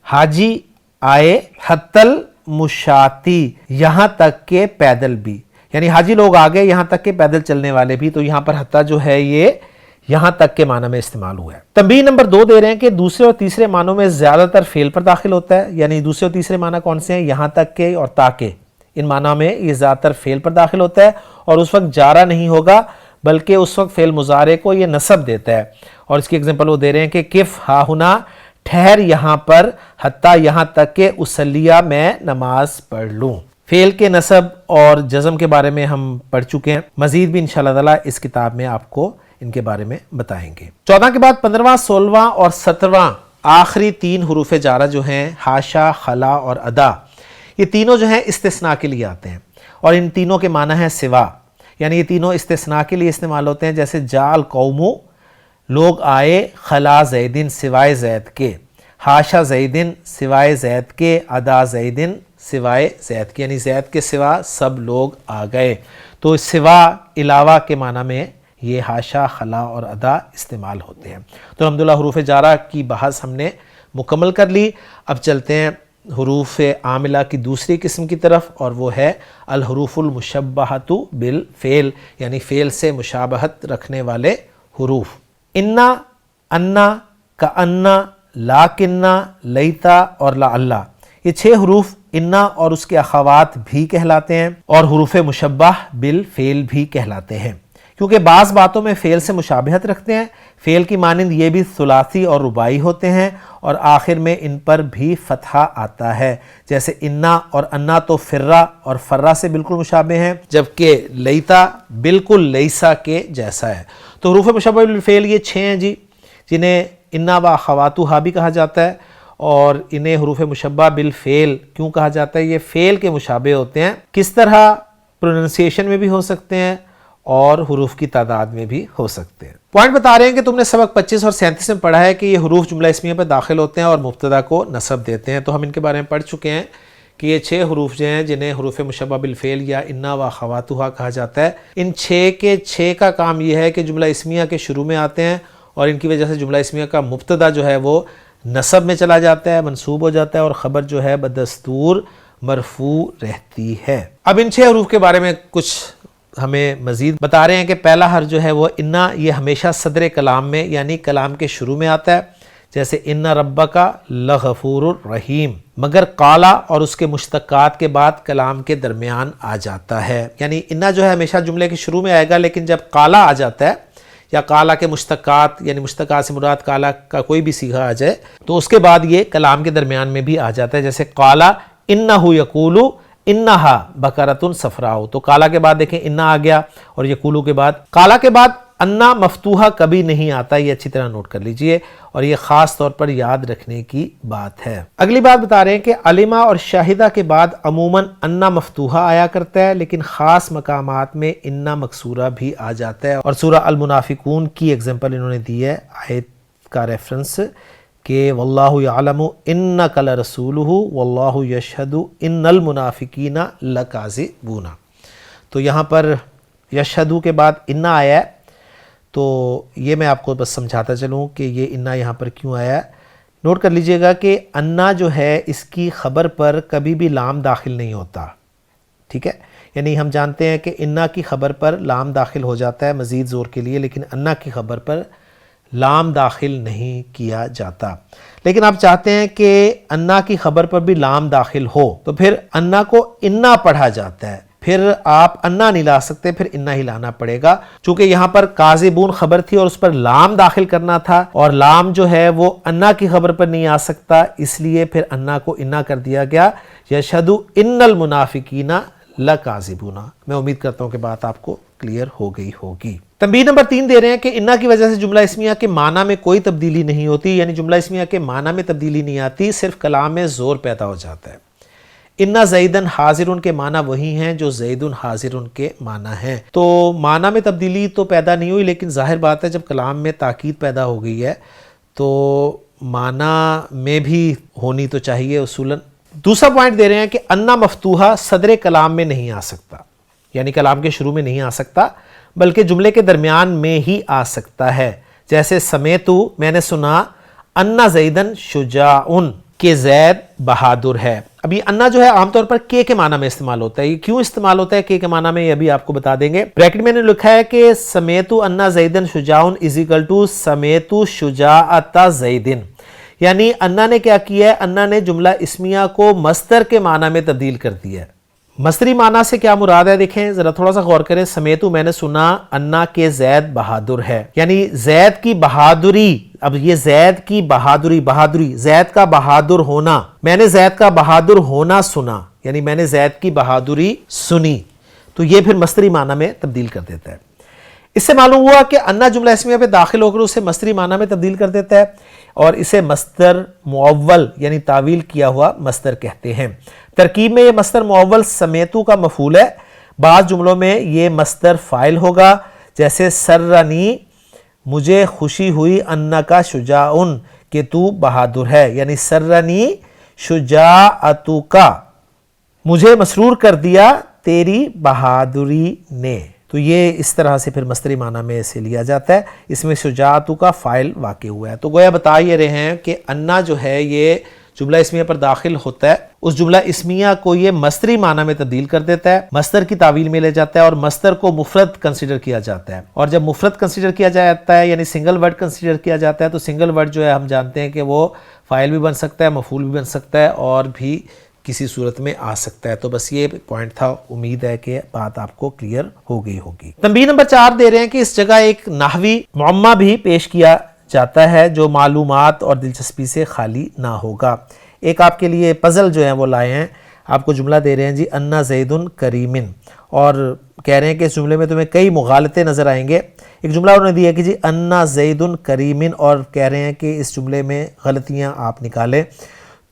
حاجی آئے، حتی المشاتی، یہاں تک کہ پیدل بھی، یعنی حاجی لوگ آگے یہاں تک کہ پیدل چلنے والے بھی، تو یہاں پر حتی جو ہے یہ یہاں تک کے معنی میں استعمال ہوا ہے۔ تنبیہ نمبر 2 دے رہے ہیں کہ دوسرے اور تیسرے معنوں میں زیادہ تر فعل پر داخل ہوتا ہے، یعنی دوسرے اور تیسرے معنی کون سے ہیں؟ یہاں تک کے اور تاکہ، ان معنی میں یہ زیادہ تر فعل پر داخل ہوتا ہے، اور اس وقت جارا نہیں ہوگا بلکہ اس وقت فعل مضارع کو یہ نصب دیتا ہے، اور اس کی ایگزامپل وہ دے رہے ہیں کہ کف ہا ہنا، ٹھہر یہاں پر، حتی یہاں تک کہ اسلیہ، میں نماز پڑھ لوں۔ فعل کے نصب اور جزم کے بارے میں ہم پڑھ چکے ہیں، مزید بھی انشاءاللہ تعالی اس کتاب میں آپ کو ان کے بارے میں بتائیں گے۔ 14 کے بعد 15واں، 16واں اور 17واں آخری 3 حروف جارہ جو ہیں حاشا، خلا اور ادا، یہ تینوں جو ہیں استثناء کے لیے آتے ہیں، اور ان تینوں کے معنی ہے سوا، یعنی یہ تینوں استثناء کے لیے استعمال ہوتے ہیں، جیسے جاء القوم، لوگ آئے، خلا زیدن، سوائے زید کے، حاشا زیدن، سوائے زید کے، ادا زیدن، سوائے زید کے، یعنی زید کے سوا سب لوگ آ گئے، تو سوا، علاوہ کے معنی میں یہ حاشا، خلا اور ادا استعمال ہوتے ہیں۔ تو الحمدللہ حروف جارہ کی بحث ہم نے مکمل کر لی، اب چلتے ہیں حروف عاملہ کی دوسری قسم کی طرف، اور وہ ہے الحروف المشبہۃ بالفعل، یعنی فعل سے مشابہت رکھنے والے حروف۔ انا، انا، کانا، لاکنہ، لیتا اور لعلہ، یہ 6 حروف انا اور اس کے اخوات بھی کہلاتے ہیں، اور حروف مشبہ بالفعل بھی کہلاتے ہیں، کیونکہ بعض باتوں میں فعل سے مشابہت رکھتے ہیں، فعل کی مانند یہ بھی ثلاثی اور رباعی ہوتے ہیں، اور آخر میں ان پر بھی فتحہ آتا ہے، جیسے انا اور انا تو فرہ اور فرہ سے بالکل مشابہ ہیں، جبکہ لیتا بالکل لیسا کے جیسا ہے۔ تو حروف مشبہ بالفعل یہ 6 ہیں جی، جنہیں انا و اخواتہا بھی کہا جاتا ہے، اور انہیں حروف مشبہ بالفعل کیوں کہا جاتا ہے؟ یہ فعل کے مشابہ ہوتے ہیں، کس طرح؟ پروننسیشن میں بھی ہو سکتے ہیں اور حروف کی تعداد میں بھی ہو سکتے ہیں۔ پوائنٹ بتا رہے ہیں کہ تم نے سبق 25 اور 37 میں پڑھا ہے کہ یہ حروف جملہ اسمیہ پہ داخل ہوتے ہیں اور مبتدا کو نصب دیتے ہیں، تو ہم ان کے بارے میں پڑھ چکے ہیں کہ یہ 6 حروف جو ہیں جنہیں حروف مشبہ بالفعل یا انا و اخواتھا کہا جاتا ہے، ان 6 کے 6 کا کام یہ ہے کہ جملہ اسمیہ کے شروع میں آتے ہیں، اور ان کی وجہ سے جملہ اسمیہ کا مبتدا جو ہے وہ نصب میں چلا جاتا ہے، منصوب ہو جاتا ہے، اور خبر جو ہے بدستور مرفوع رہتی ہے۔ اب ان 6 حروف کے بارے میں کچھ ہمیں مزید بتا رہے ہیں کہ پہلا حرف جو ہے وہ انا، یہ ہمیشہ صدر کلام میں یعنی کلام کے شروع میں آتا ہے، جیسے ان ربک لغفور الرحیم، مگر قالا اور اس کے مشتقات کے بعد کلام کے درمیان آ جاتا ہے، یعنی انا جو ہے ہمیشہ جملے کے شروع میں آئے گا، لیکن جب قالا آ جاتا ہے یا قالا کے مشتقات، یعنی مشتقات سے مراد قالا کا کوئی بھی صیغہ آ جائے تو اس کے بعد یہ کلام کے درمیان میں بھی آ جاتا ہے، جیسے قالا انہ یقول انہا بقرۃ صفراء، تو قالا کے بعد دیکھیں انا آ گیا، اور یقولو کے بعد قالا کے بعد انا مفتوحہ کبھی نہیں آتا، یہ اچھی طرح نوٹ کر لیجئے، اور یہ خاص طور پر یاد رکھنے کی بات ہے۔ اگلی بات بتا رہے ہیں کہ علمہ اور شاہدہ کے بعد عموماً انا مفتوحہ آیا کرتا ہے، لیکن خاص مقامات میں انا مکسورہ بھی آ جاتا ہے، اور سورہ المنافقون کی ایگزامپل انہوں نے دی ہے آیت کا ریفرنس کہ واللہ یعلم انک لرسولہ واللہ یشہد ان المنافقین لکاذبون، تو یہاں پر یشہدو کے بعد انا آیا ہے، تو یہ میں آپ کو بس سمجھاتا چلوں کہ یہ انا یہاں پر کیوں آیا ہے۔ نوٹ کر لیجئے گا کہ انا جو ہے اس کی خبر پر کبھی بھی لام داخل نہیں ہوتا، ٹھیک ہے، یعنی ہم جانتے ہیں کہ انا کی خبر پر لام داخل ہو جاتا ہے مزید زور کے لیے، لیکن انا کی خبر پر لام داخل نہیں کیا جاتا۔ لیکن آپ چاہتے ہیں کہ انا کی خبر پر بھی لام داخل ہو، تو پھر انا کو انا پڑھا جاتا ہے، پھر آپ انا نہیں لا سکتے، پھر انا ہی لانا پڑے گا، چونکہ یہاں پر کاذبون خبر تھی اور اس پر لام داخل کرنا تھا، اور لام جو ہے وہ انا کی خبر پر نہیں آ سکتا، اس لیے پھر انا کو انا کر دیا گیا، یشہد ان المنافقین لکاذبون۔ میں امید کرتا ہوں کہ بات آپ کو کلیئر ہو گئی ہوگی۔ تنبیہ نمبر 3 دے رہے ہیں کہ انا کی وجہ سے جملہ اسمیہ کے معنی میں کوئی تبدیلی نہیں ہوتی، یعنی جملہ اسمیہ کے معنی میں تبدیلی نہیں آتی، صرف کلام میں زور پیدا ہو جاتا ہے۔ انا زیدن حاضرن کے معنی وہی ہیں جو زیدن حاضرن کے معنی ہیں، تو معنی میں تبدیلی تو پیدا نہیں ہوئی، لیکن ظاہر بات ہے جب کلام میں تاکید پیدا ہو گئی ہے تو معنی میں بھی ہونی تو چاہیے اصولاً۔ دوسرا پوائنٹ دے رہے ہیں کہ انا مفتوحہ صدر کلام میں نہیں آ سکتا، یعنی کلام کے شروع میں نہیں آ سکتا بلکہ جملے کے درمیان میں ہی آ سکتا ہے، جیسے سمیتو میں نے سنا انا زیدن شجاعن کہ زید بہادر ہے۔ اب یہ انا جو ہے عام طور پر کے معنی میں استعمال ہوتا ہے، یہ کیوں استعمال ہوتا ہے کے معنی میں یہ بھی آپ کو بتا دیں گے۔ بریکٹ میں نے لکھا ہے کہ سمیتو انا زیدن شجاعن از اکول ٹو سمیتو شجاعت زیدن، یعنی انا نے کیا کیا ہے، انا نے جملہ اسمیہ کو مصدر کے معنی میں تبدیل کر دیا ہے۔ مصدری معنی سے کیا مراد ہے دیکھیں ذرا تھوڑا سا غور کریں، سمیتو میں نے سنا انا کے زید بہادر ہے، یعنی زید کی بہادری، اب یہ زید کی بہادری زید کا بہادر ہونا، میں نے زید کا بہادر ہونا سنا، یعنی میں نے زید کی بہادری سنی، تو یہ پھر مصدری معنی میں تبدیل کر دیتا ہے۔ اس سے معلوم ہوا کہ انا جملہ اسمیہ پہ داخل ہو کر اسے مصدری معنی میں تبدیل کر دیتا ہے، اور اسے مصدر معول یعنی تعویل کیا ہوا مصدر کہتے ہیں۔ ترکیب میں یہ مصدر معول سمیتو کا مفعول ہے، بعض جملوں میں یہ مصدر فاعل ہوگا، جیسے سرنی مجھے خوشی ہوئی انکا شجاعن کہ تو بہادر ہے، یعنی سرنی شجاعتک مجھے مسرور کر دیا تیری بہادری نے، تو یہ اس طرح سے پھر مصدری معنی میں اسے لیا جاتا ہے، اس میں شجاعتو کا فاعل واقع ہوا ہے۔ تو گویا بتا یہ رہے ہیں کہ انا جو ہے یہ جملہ اسمیہ پر داخل ہوتا ہے، اس جملہ اسمیہ کو یہ مصدری معنی میں تبدیل کر دیتا ہے، مصدر کی تعویل میں لے جاتا ہے، اور مصدر کو مفرد کنسیڈر کیا جاتا ہے، اور جب مفرد کنسیڈر کیا جاتا ہے یعنی سنگل ورڈ کنسیڈر کیا جاتا ہے، تو سنگل ورڈ جو ہے ہم جانتے ہیں کہ وہ فاعل بھی بن سکتا ہے، مفعول بھی بن سکتا ہے، اور بھی کسی صورت میں آ سکتا ہے۔ تو بس یہ پوائنٹ تھا، امید ہے کہ بات آپ کو کلیئر ہو گئی ہوگی۔ تنبیہ نمبر 4 دے رہے ہیں کہ اس جگہ ایک نحوی معمہ بھی پیش کیا جاتا ہے جو معلومات اور دلچسپی سے خالی نہ ہوگا۔ ایک آپ کے لیے پزل جو ہیں وہ لائے ہیں، آپ کو جملہ دے رہے ہیں جی انا زیدن کریمن، اور کہہ رہے ہیں کہ اس جملے میں تمہیں کئی مغالطے نظر آئیں گے۔ ایک جملہ انہوں نے دیا کہ جی انا زیدن کریمن، اور کہہ رہے ہیں کہ اس جملے میں غلطیاں آپ نکالیں۔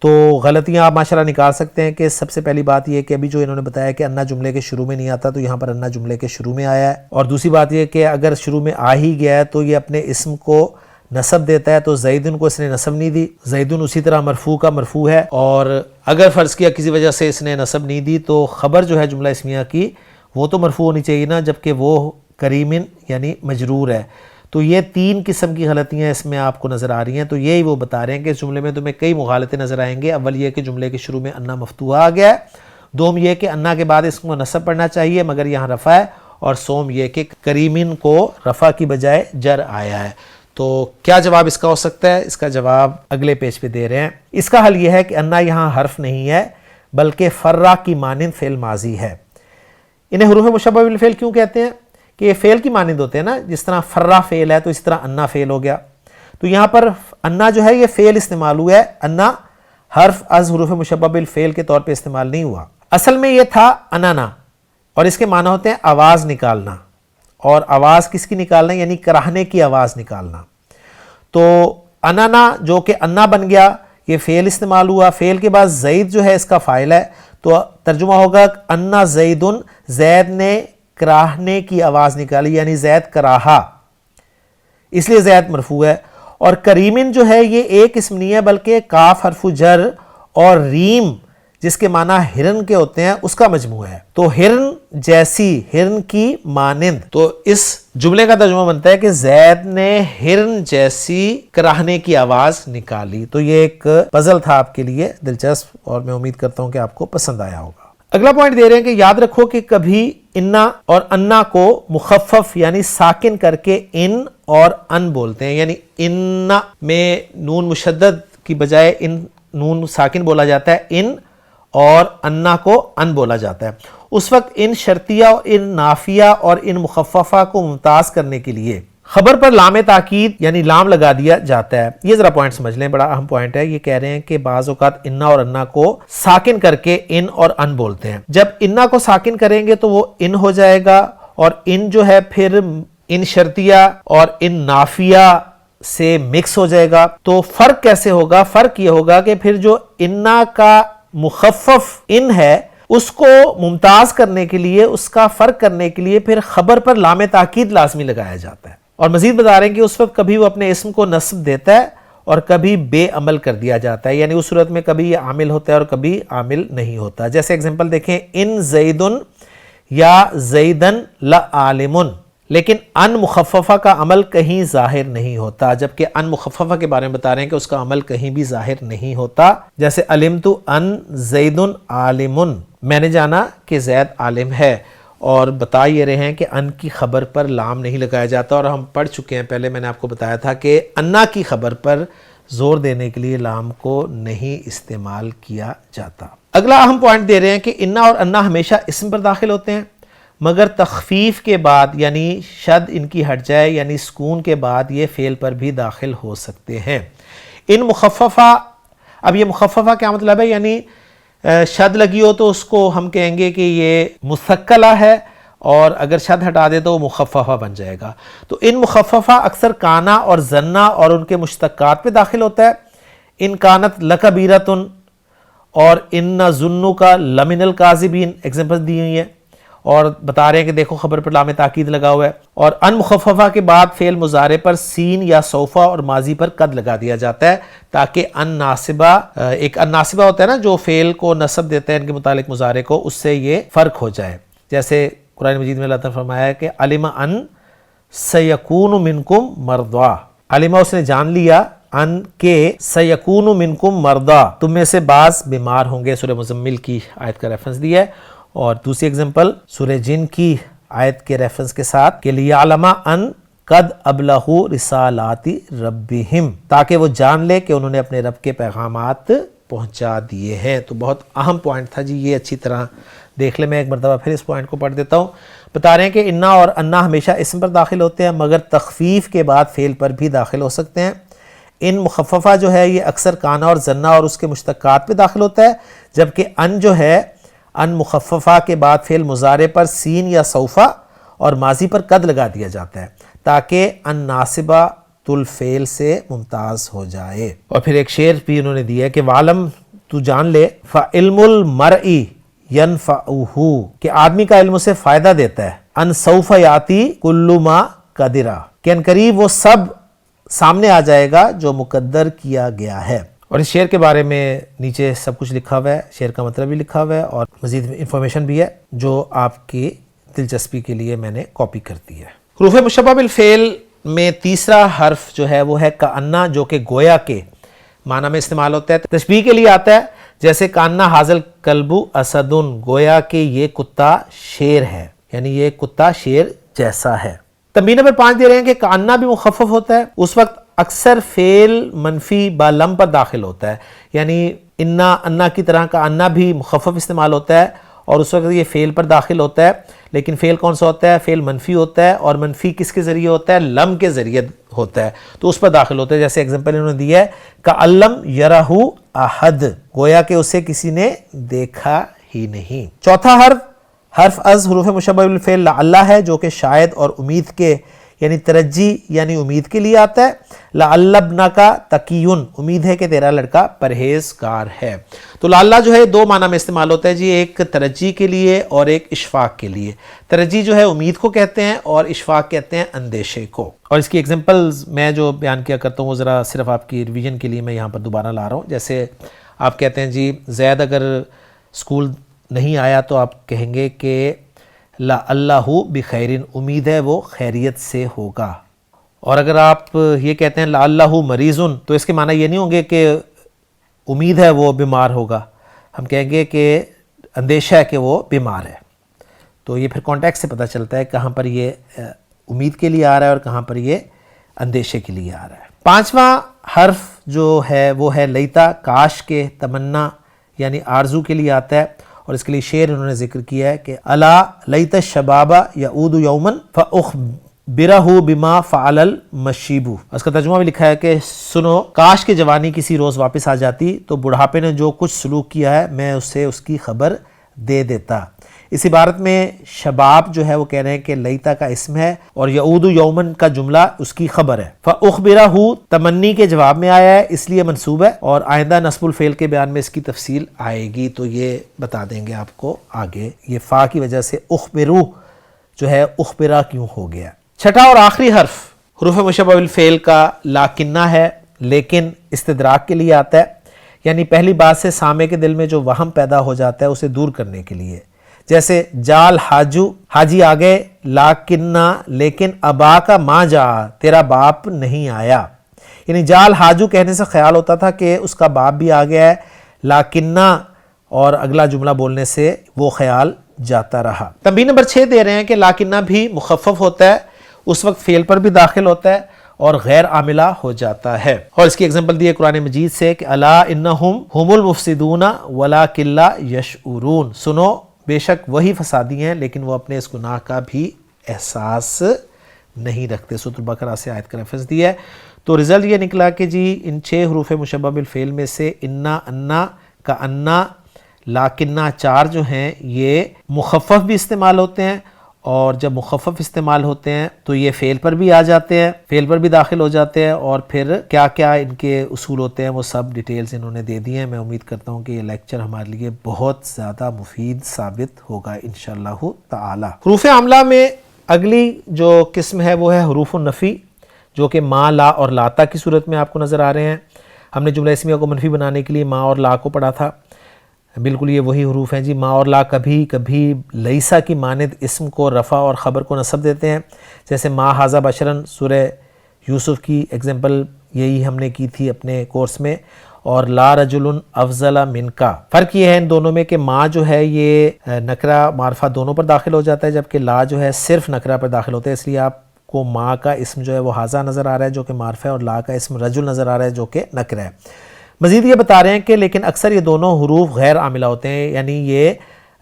تو غلطیاں آپ ماشاءاللہ نکال سکتے ہیں کہ سب سے پہلی بات یہ کہ ابھی جو انہوں نے بتایا کہ انا جملے کے شروع میں نہیں آتا، تو یہاں پر انا جملے کے شروع میں آیا ہے، اور دوسری بات یہ کہ اگر شروع میں آ ہی گیا ہے تو یہ اپنے اسم کو نصب دیتا ہے تو زیدن کو اس نے نصب نہیں دی، زیدن اسی طرح مرفوع کا مرفوع ہے، اور اگر فرض کیا کسی وجہ سے اس نے نصب نہیں دی تو خبر جو ہے جملہ اسمیہ کی وہ تو مرفوع ہونی چاہیے نا، جبکہ وہ کریمن یعنی مجرور ہے۔ تو یہ 3 قسم کی غلطیاں اس میں آپ کو نظر آ رہی ہیں، تو یہی وہ بتا رہے ہیں کہ اس جملے میں تمہیں کئی مغالطے نظر آئیں گے۔ اول یہ کہ جملے کے شروع میں انا مفتوحہ آ گیا ہے، دوم یہ کہ انا کے بعد اس کو نصب پڑھنا چاہیے مگر یہاں رفع ہے، اور سوم یہ کہ کریمن کو رفع کی بجائے جر آیا ہے۔ تو کیا جواب اس کا ہو سکتا ہے؟ اس کا جواب اگلے پیج پہ دے رہے ہیں۔ اس کا حل یہ ہے کہ انا یہاں حرف نہیں ہے بلکہ فرہ کی مانند فعل ماضی ہے۔ انہیں حروف مشبہ بالفعل کیوں کہتے ہیں؟ کہ یہ فعل کی مانند ہوتے ہیں نا، جس طرح فرہ فعل ہے تو اس طرح انا فعل ہو گیا۔ تو یہاں پر انا جو ہے یہ فعل استعمال ہوا ہے، انا حرف از حروف مشبہ بالفعل کے طور پہ استعمال نہیں ہوا۔ اصل میں یہ تھا انانا، اور اس کے معنی ہوتے ہیں آواز نکالنا، اور آواز کس کی نکالنا؟ یعنی کراہنے کی آواز نکالنا۔ تو انانا جو کہ انا بن گیا، یہ فعل استعمال ہوا، فعل کے بعد زید جو ہے اس کا فاعل ہے، تو ترجمہ ہوگا انا زیدن، زید نے کراہنے کی آواز نکالی، یعنی زید کراہا، اس لیے زید مرفوع ہے۔ اور کریمن جو ہے یہ ایک اسم نہیں ہے بلکہ کاف حرف جر اور ریم جس کے معنی ہرن کے ہوتے ہیں اس کا مجموعہ ہے، تو ہرن جیسی، ہرن کی مانند۔ تو اس جملے کا ترجمہ بنتا ہے کہ زید نے ہرن جیسی کراہنے کی آواز نکالی۔ تو یہ ایک پزل تھا آپ کے لیے دلچسپ، اور میں امید کرتا ہوں کہ آپ کو پسند آیا ہوگا۔ اگلا پوائنٹ دے رہے ہیں کہ یاد رکھو کہ کبھی انا اور انا کو مخفف یعنی ساکن کر کے ان اور ان بولتے ہیں، یعنی انا میں نون مشدد کی بجائے ان نون ساکن بولا جاتا ہے ان، اور انا کو ان بولا جاتا ہے۔ اس وقت ان شرطیہ اور ان نافیہ اور ان مخففہ کو ممتاز کرنے کے لیے خبر پر لام تاکید یعنی لام لگا دیا جاتا ہے۔ یہ ذرا پوائنٹ سمجھ لیں، بڑا اہم پوائنٹ ہے۔ یہ کہہ رہے ہیں کہ بعض اوقات انا اور انا کو ساکن کر کے ان اور ان بولتے ہیں۔ جب انا کو ساکن کریں گے تو وہ ان ہو جائے گا، اور ان جو ہے پھر ان شرطیہ اور ان نافیہ سے مکس ہو جائے گا۔ تو فرق کیسے ہوگا؟ فرق یہ ہوگا کہ پھر جو انا کا مخفف ان ہے اس کو ممتاز کرنے کے لیے، اس کا فرق کرنے کے لیے پھر خبر پر لام تاکید لازمی لگایا جاتا ہے۔ اور مزید بتا رہے ہیں کہ اس وقت کبھی وہ اپنے اسم کو نصب دیتا ہے اور کبھی بے عمل کر دیا جاتا ہے، یعنی اس صورت میں کبھی یہ عامل ہوتا ہے اور کبھی عامل نہیں ہوتا۔ جیسے اگزامپل دیکھیں، ان زیدن یا زیدن لعالمن، لیکن ان مخففہ کا عمل کہیں ظاہر نہیں ہوتا، جبکہ ان مخففہ کے بارے میں بتا رہے ہیں کہ اس کا عمل کہیں بھی ظاہر نہیں ہوتا۔ جیسے علمت ان زیدن عالمن، میں نے جانا کہ زید عالم ہے، اور بتا یہ رہے ہیں کہ ان کی خبر پر لام نہیں لگایا جاتا، اور ہم پڑھ چکے ہیں پہلے، میں نے آپ کو بتایا تھا کہ انا کی خبر پر زور دینے کے لیے لام کو نہیں استعمال کیا جاتا۔ اگلا اہم پوائنٹ دے رہے ہیں کہ انا اور انا ہمیشہ اسم پر داخل ہوتے ہیں، مگر تخفیف کے بعد یعنی شد ان کی ہٹ جائے یعنی سکون کے بعد یہ فعل پر بھی داخل ہو سکتے ہیں۔ ان مخففہ، اب یہ مخففہ کیا مطلب ہے؟ یعنی شد لگی ہو تو اس کو ہم کہیں گے کہ یہ مثقلہ ہے، اور اگر شد ہٹا دے تو وہ مخففہ بن جائے گا۔ تو ان مخففہ اکثر کانا اور زنا اور ان کے مشتقات پہ داخل ہوتا ہے۔ ان کانت لکبیرتن اور ان ظنو کا لمن الکاذبین ایگزامپل دی ہوئی ہیں، اور بتا رہے ہیں کہ دیکھو خبر پر لام تاکید لگا ہوا ہے۔ اور ان مخففہ کے بعد فعل مضارع پر سین یا سوفہ اور ماضی پر قد لگا دیا جاتا ہے، تاکہ ان ناصبہ، ایک ان ناصبہ ہوتا ہے نا جو فعل کو نصب دیتا ہے ان کے متعلق مضارع کو، اس سے یہ فرق ہو جائے۔ جیسے قرآن مجید میں اللہ تعالیٰ نے فرمایا ہے کہ علم ان سیکون منکم مرضا، علمہ اس نے جان لیا ان کے سیکون منکم مرضا، تم میں سے بعض بیمار ہوں گے، سورہ مزمل کی آیت کا ریفرنس دیا ہے۔ اور دوسری اگزامپل سورہ جن کی آیت کے ریفرنس کے ساتھ کہ لیعلم ان قد ابلغوا رسالات ربہم، تاکہ وہ جان لے کہ انہوں نے اپنے رب کے پیغامات پہنچا دیے ہیں۔ تو بہت اہم پوائنٹ تھا جی، یہ اچھی طرح دیکھ لیں۔ میں ایک مرتبہ پھر اس پوائنٹ کو پڑھ دیتا ہوں۔ بتا رہے ہیں کہ انا اور انا ہمیشہ اسم پر داخل ہوتے ہیں، مگر تخفیف کے بعد فعل پر بھی داخل ہو سکتے ہیں۔ ان مخففہ جو ہے یہ اکثر کانا اور زنا اور اس کے مشتقات پہ داخل ہوتا ہے، جبکہ ان جو ہے ان مخففہ کے بعد فعل مضارع پر سین یا سوفہ اور ماضی پر قد لگا دیا جاتا ہے، تاکہ ان ناصبہ الفعل سے ممتاز ہو جائے۔ اور پھر ایک شعر بھی انہوں نے دیا ہے کہ وعلم، تو جان لے، فعلم المرء ینفعہ، کہ آدمی کا علم اسے فائدہ دیتا ہے، ان سوف یاتی کل ما قدرا، کہ ان قریب وہ سب سامنے آ جائے گا جو مقدر کیا گیا ہے. اور اس شعر کے بارے میں نیچے سب کچھ لکھا ہوا ہے، شعر کا مطلب بھی لکھا ہوا ہے اور مزید انفارمیشن بھی ہے جو آپ کی دلچسپی کے لیے میں نے کاپی کر دی ہے. حروف مشبہ بالفعل میں تیسرا حرف جو ہے وہ ہے کأنہ، جو کہ گویا کے معنی میں استعمال ہوتا ہے. تشبیہ کے لیے آتا ہے جیسے کأنہ حاذل کلب اسدن، گویا کہ یہ کتا شیر ہے، یعنی یہ کتا شیر جیسا ہے. تنبیہ نمبر 5 دے رہے ہیں کہ کأنہ بھی مخفف ہوتا ہے اس وقت اکثر فعل منفی با لم پر داخل ہوتا ہے، یعنی انا انا کی طرح کأنہ بھی مخفف استعمال ہوتا ہے اور اس وقت یہ فعل پر داخل ہوتا ہے. لیکن فعل کون سا ہوتا ہے؟ فعل منفی ہوتا ہے، اور منفی کس کے ذریعے ہوتا ہے؟ لم کے ذریعے ہوتا ہے، تو اس پر داخل ہوتا ہے. جیسے ایگزامپل انہوں نے دی ہے کأن لم یرہ احد، گویا کہ اسے کسی نے دیکھا ہی نہیں. چوتھا حرف از حروف مشبہ بالفعل لعل ہے، جو کہ شاید اور امید کے یعنی ترجی یعنی امید کے لیے آتا ہے. لعل ابنک تقی، امید ہے کہ تیرا لڑکا پرہیزگار ہے. تو لعل جو ہے دو معنی میں استعمال ہوتا ہے جی، ایک ترجی کے لیے اور ایک اشفاق کے لیے. ترجی جو ہے امید کو کہتے ہیں اور اشفاق کہتے ہیں اندیشے کو. اور اس کی ایگزامپلز میں جو بیان کیا کرتا ہوں وہ ذرا صرف آپ کی ریویژن کے لیے میں یہاں پر دوبارہ لا رہا ہوں. جیسے آپ کہتے ہیں جی زید اگر اسکول نہیں آیا تو آپ کہیں گے کہ لعلہ بخیر، امید ہے وہ خیریت سے ہوگا. اور اگر آپ یہ کہتے ہیں لعلہ مریض، تو اس کے معنی یہ نہیں ہوں گے کہ امید ہے وہ بیمار ہوگا، ہم کہیں گے کہ اندیشہ ہے کہ وہ بیمار ہے. تو یہ پھر کانٹیکسٹ سے پتہ چلتا ہے کہاں پر یہ امید کے لیے آ رہا ہے اور کہاں پر یہ اندیشے کے لیے آ رہا ہے. پانچواں حرف جو ہے وہ ہے لیتا، کاش کے، تمنا یعنی آرزو کے لیے آتا ہے. اور اس کے لیے شعر انہوں نے ذکر کیا ہے کہ الا لیت الشباب یعود یوما فاخبرہ بما فعل المشیب. اس کا ترجمہ بھی لکھا ہے کہ سنو، کاش کہ جوانی کسی روز واپس آ جاتی تو بڑھاپے نے جو کچھ سلوک کیا ہے میں اسے اس کی خبر دے دیتا. اس عبارت میں شباب جو ہے وہ کہہ رہے ہیں کہ لیتا کا اسم ہے اور یعود یومن کا جملہ اس کی خبر ہے. فاخبرہ تمنی کے جواب میں آیا ہے اس لیے منصوب ہے، اور آئندہ نصب الفعل کے بیان میں اس کی تفصیل آئے گی تو یہ بتا دیں گے آپ کو آگے. یہ فا کی وجہ سے اخبرو جو ہے اخبرہ کیوں ہو گیا. چھٹا اور آخری حرف حروف مشبہ بالفعل کا لاکنہ ہے، لیکن استدراک کے لیے آتا ہے، یعنی پہلی بات سے سامع کے دل میں جو وہم پیدا ہو جاتا ہے اسے دور کرنے کے لیے. جیسے جال حاجو، حاجی آگے، لاکنہ لیکن ابا کا ماں جا، تیرا باپ نہیں آیا. یعنی جال حاجو کہنے سے خیال ہوتا تھا کہ اس کا باپ بھی آ گیا ہے، لاکنہ اور اگلا جملہ بولنے سے وہ خیال جاتا رہا. تنبیہ نمبر 6 دے رہے ہیں کہ لاکنہ بھی مخفف ہوتا ہے اس وقت فعل پر بھی داخل ہوتا ہے اور غیر عاملہ ہو جاتا ہے. اور اس کی ایگزامپل دی ہے قرآن مجید سے کہ الا انہم ہم المفسدون ولکن لا یشعرون، سنو بے شک وہی فسادی ہیں لیکن وہ اپنے اس گناہ کا بھی احساس نہیں رکھتے. سورۃ البقرہ سے آیت کا ریفرنس دیا ہے. تو رزلٹ یہ نکلا کہ جی ان 6 حروف مشبہ بالفعل میں سے انا، انا، کأنا، لاکنہ 4 جو ہیں یہ مخفف بھی استعمال ہوتے ہیں، اور جب مخفف استعمال ہوتے ہیں تو یہ فعل پر بھی آ جاتے ہیں، فعل پر بھی داخل ہو جاتے ہیں. اور پھر کیا کیا ان کے اصول ہوتے ہیں وہ سب ڈیٹیلز انہوں نے دے دی ہیں. میں امید کرتا ہوں کہ یہ لیکچر ہمارے لیے بہت زیادہ مفید ثابت ہوگا انشاءاللہ تعالی. حروف عاملہ میں اگلی جو قسم ہے وہ ہے حروف النفی، جو کہ ما، لا اور لاتا کی صورت میں آپ کو نظر آ رہے ہیں. ہم نے جملہ اسمیہ کو منفی بنانے کے لیے ما اور لا کو پڑھا تھا. بالکل یہ وہی حروف ہیں جی. ما اور لا کبھی کبھی لیسا کی مانند اسم کو رفع اور خبر کو نصب دیتے ہیں. جیسے ما ھذا بشرن، سورہ یوسف کی ایگزامپل یہی ہم نے کی تھی اپنے کورس میں. اور لا رجل افضل منکا، فرق یہ ہے ان دونوں میں کہ ما جو ہے یہ نکرہ معرفہ دونوں پر داخل ہو جاتا ہے، جبکہ لا جو ہے صرف نکرہ پر داخل ہوتا ہے. اس لیے آپ کو ما کا اسم جو ہے وہ ھذا نظر آ رہا ہے جو کہ معرفہ ہے، اور لا کا اسم رجل نظر آ رہا ہے جو کہ نکرہ ہے. مزید یہ بتا رہے ہیں کہ لیکن اکثر یہ دونوں حروف غیر عاملہ ہوتے ہیں، یعنی یہ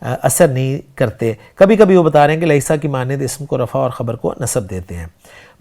اثر نہیں کرتے. کبھی کبھی وہ بتا رہے ہیں کہ لیسا کی مانند اسم کو رفع اور خبر کو نصب دیتے ہیں.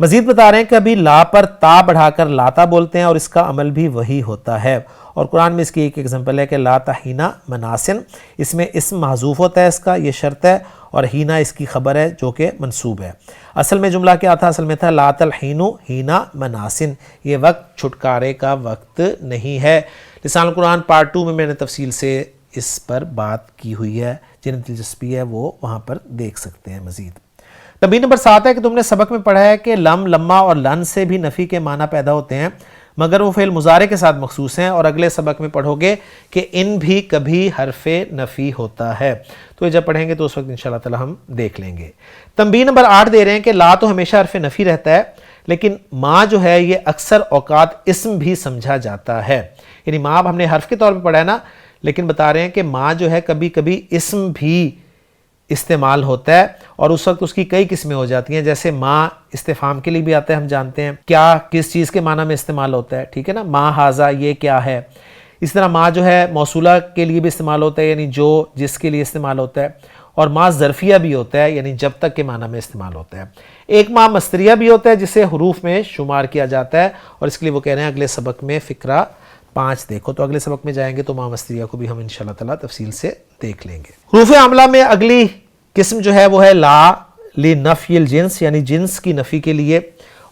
مزید بتا رہے ہیں کہ ابھی لا پر تا بڑھا کر لاتا بولتے ہیں اور اس کا عمل بھی وہی ہوتا ہے. اور قرآن میں اس کی ایک ایگزامپل ہے کہ لا تحینا مناسن، اس میں اسم محذوف ہوتا ہے، اس کا یہ شرط ہے، اور ہینا اس کی خبر ہے جو کہ منصوب ہے. اصل میں جملہ کیا تھا؟ اصل میں تھا لا تلحینو ہینا مناسن، یہ وقت چھٹکارے کا وقت نہیں ہے. لسان القرآن پارٹ 2 میں نے تفصیل سے اس پر بات کی ہوئی ہے، جنہیں دلچسپی ہے وہ وہاں پر دیکھ سکتے ہیں مزید. تمرین نمبر 7 ہے کہ تم نے سبق میں پڑھا ہے کہ لم، لما اور لن سے بھی نفی کے معنی پیدا ہوتے ہیں مگر وہ فعل مضارع کے ساتھ مخصوص ہیں، اور اگلے سبق میں پڑھو گے کہ ان بھی کبھی حرف نفی ہوتا ہے، تو یہ جب پڑھیں گے تو اس وقت انشاءاللہ تعالی ہم دیکھ لیں گے۔ تمرین نمبر 8 دے رہے ہیں کہ لا تو ہمیشہ حرف نفی رہتا ہے، لیکن ما جو ہے یہ اکثر اوقات اسم بھی سمجھا جاتا ہے، یعنی ما اب ہم نے حرف کے طور پہ پڑھا ہے نا، لیکن بتا رہے ہیں کہ ما جو ہے کبھی کبھی اسم بھی استعمال ہوتا ہے، اور اس وقت اس کی کئی قسمیں ہو جاتی ہیں، جیسے ما استفہام کے لیے بھی آتا ہے، ہم جانتے ہیں کیا کس چیز کے معنی میں استعمال ہوتا ہے، ٹھیک ہے نا، ما ہاذا یہ کیا ہے۔ اس طرح ما جو ہے موصولہ کے لیے بھی استعمال ہوتا ہے، یعنی جو جس کے لیے استعمال ہوتا ہے، اور ما ظرفیہ بھی ہوتا ہے، یعنی جب تک کے معنی میں استعمال ہوتا ہے۔ ایک ما مصدریہ بھی ہوتا ہے جسے حروف میں شمار کیا جاتا ہے، اور اس کے لیے وہ کہہ رہے ہیں اگلے سبق میں فقرہ 5 دیکھو، تو اگلے سبق میں جائیں گے تو ما مصدریہ کو بھی ہم انشاءاللہ تعالی تفصیل سے دیکھ لیں گے۔ حروف عاملہ میں اگلی قسم جو ہے وہ ہے لا لنفی الجنس، یعنی جنس کی نفی کے لیے،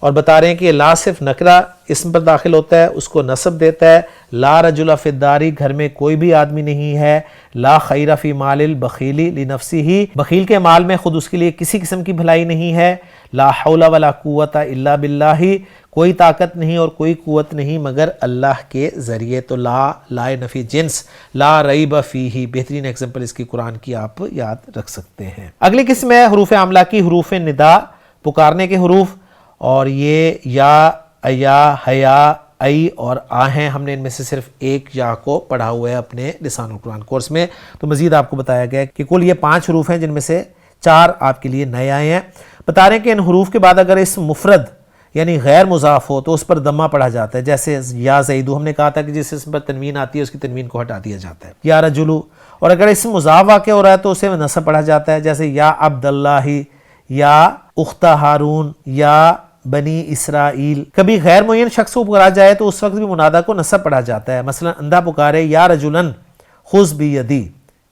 اور بتا رہے ہیں کہ یہ لا صرف نکرہ اسم پر داخل ہوتا ہے، اس کو نصب دیتا ہے۔ لا رجل فی الدار، گھر میں کوئی بھی آدمی نہیں ہے۔ لا خیر فی مال البخیل لنفسہ، بخیل کے مال میں خود اس کے لیے کسی قسم کی بھلائی نہیں ہے۔ لا حول ولا قوت الا باللہ، کوئی طاقت نہیں اور کوئی قوت نہیں مگر اللہ کے ذریعے۔ تو لا نفی جنس، لا ریب فیہ، بہترین ایگزامپل اس کی قرآن کی آپ یاد رکھ سکتے ہیں۔ اگلی قسم ہے حروف عاملہ کی، حروف ندا، پکارنے کے حروف، اور یہ یا، ایا، حیا، ای اور آ ہیں۔ ہم نے ان میں سے صرف ایک یا کو پڑھا ہوا ہے اپنے لسان القرآن کورس میں، تو مزید آپ کو بتایا گیا ہے کہ کل یہ 5 حروف ہیں جن میں سے 4 آپ کے لیے نئے آئے ہیں۔ بتا رہے ہیں کہ ان حروف کے بعد اگر اسم مفرد یعنی غیر مضاف ہو تو اس پر ضمہ پڑھا جاتا ہے، جیسے یا زیدو، ہم نے کہا تھا کہ جس اسم پر تنوین آتی ہے اس کی تنوین کو ہٹا دیا جاتا ہے، یا رجلو، اور اگر اسم مضاف واقع ہو رہا ہے تو اسے نصب پڑھا جاتا ہے، جیسے یا عبداللہ، یا اخت ہارون، یا بنی اسرائیل۔ کبھی غیر معین شخص کو پکارا جائے تو اس وقت بھی منادہ کو نصب پڑھا جاتا ہے، مثلا اندھا پکارے یا رجلن خذ بیدی،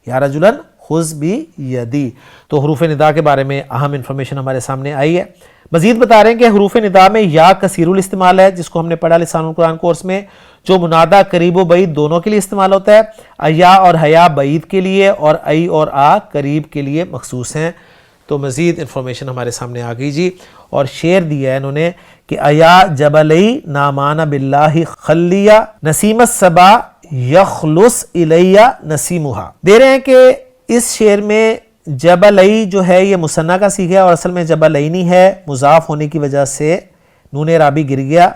یا رجلن خذ بیدی۔ تو حروف ندا کے بارے میں اہم انفارمیشن ہمارے سامنے آئی ہے۔ مزید بتا رہے ہیں کہ حروف ندا میں یا کثیر الاستعمال ہے، جس کو ہم نے پڑھا لسان القرآن کورس میں، جو منادہ قریب و بعید دونوں کے لیے استعمال ہوتا ہے۔ ایا اور حیا بعید کے لیے، اور ای اور آ قریب کے لیے مخصوص ہیں۔ تو مزید انفارمیشن ہمارے سامنے آ گئی جی، اور شعر دیا ہے انہوں نے کہ ایا جبلی نامان باللہ خلیہ نسیم الصبا یخلص الیہ نسیمہا۔ دے رہے ہیں کہ اس شعر میں جبلی جو ہے یہ مثنیٰ کا صیغہ ہے، اور اصل میں جبلینی ہے، مضاف ہونے کی وجہ سے نون اعرابی گر گیا۔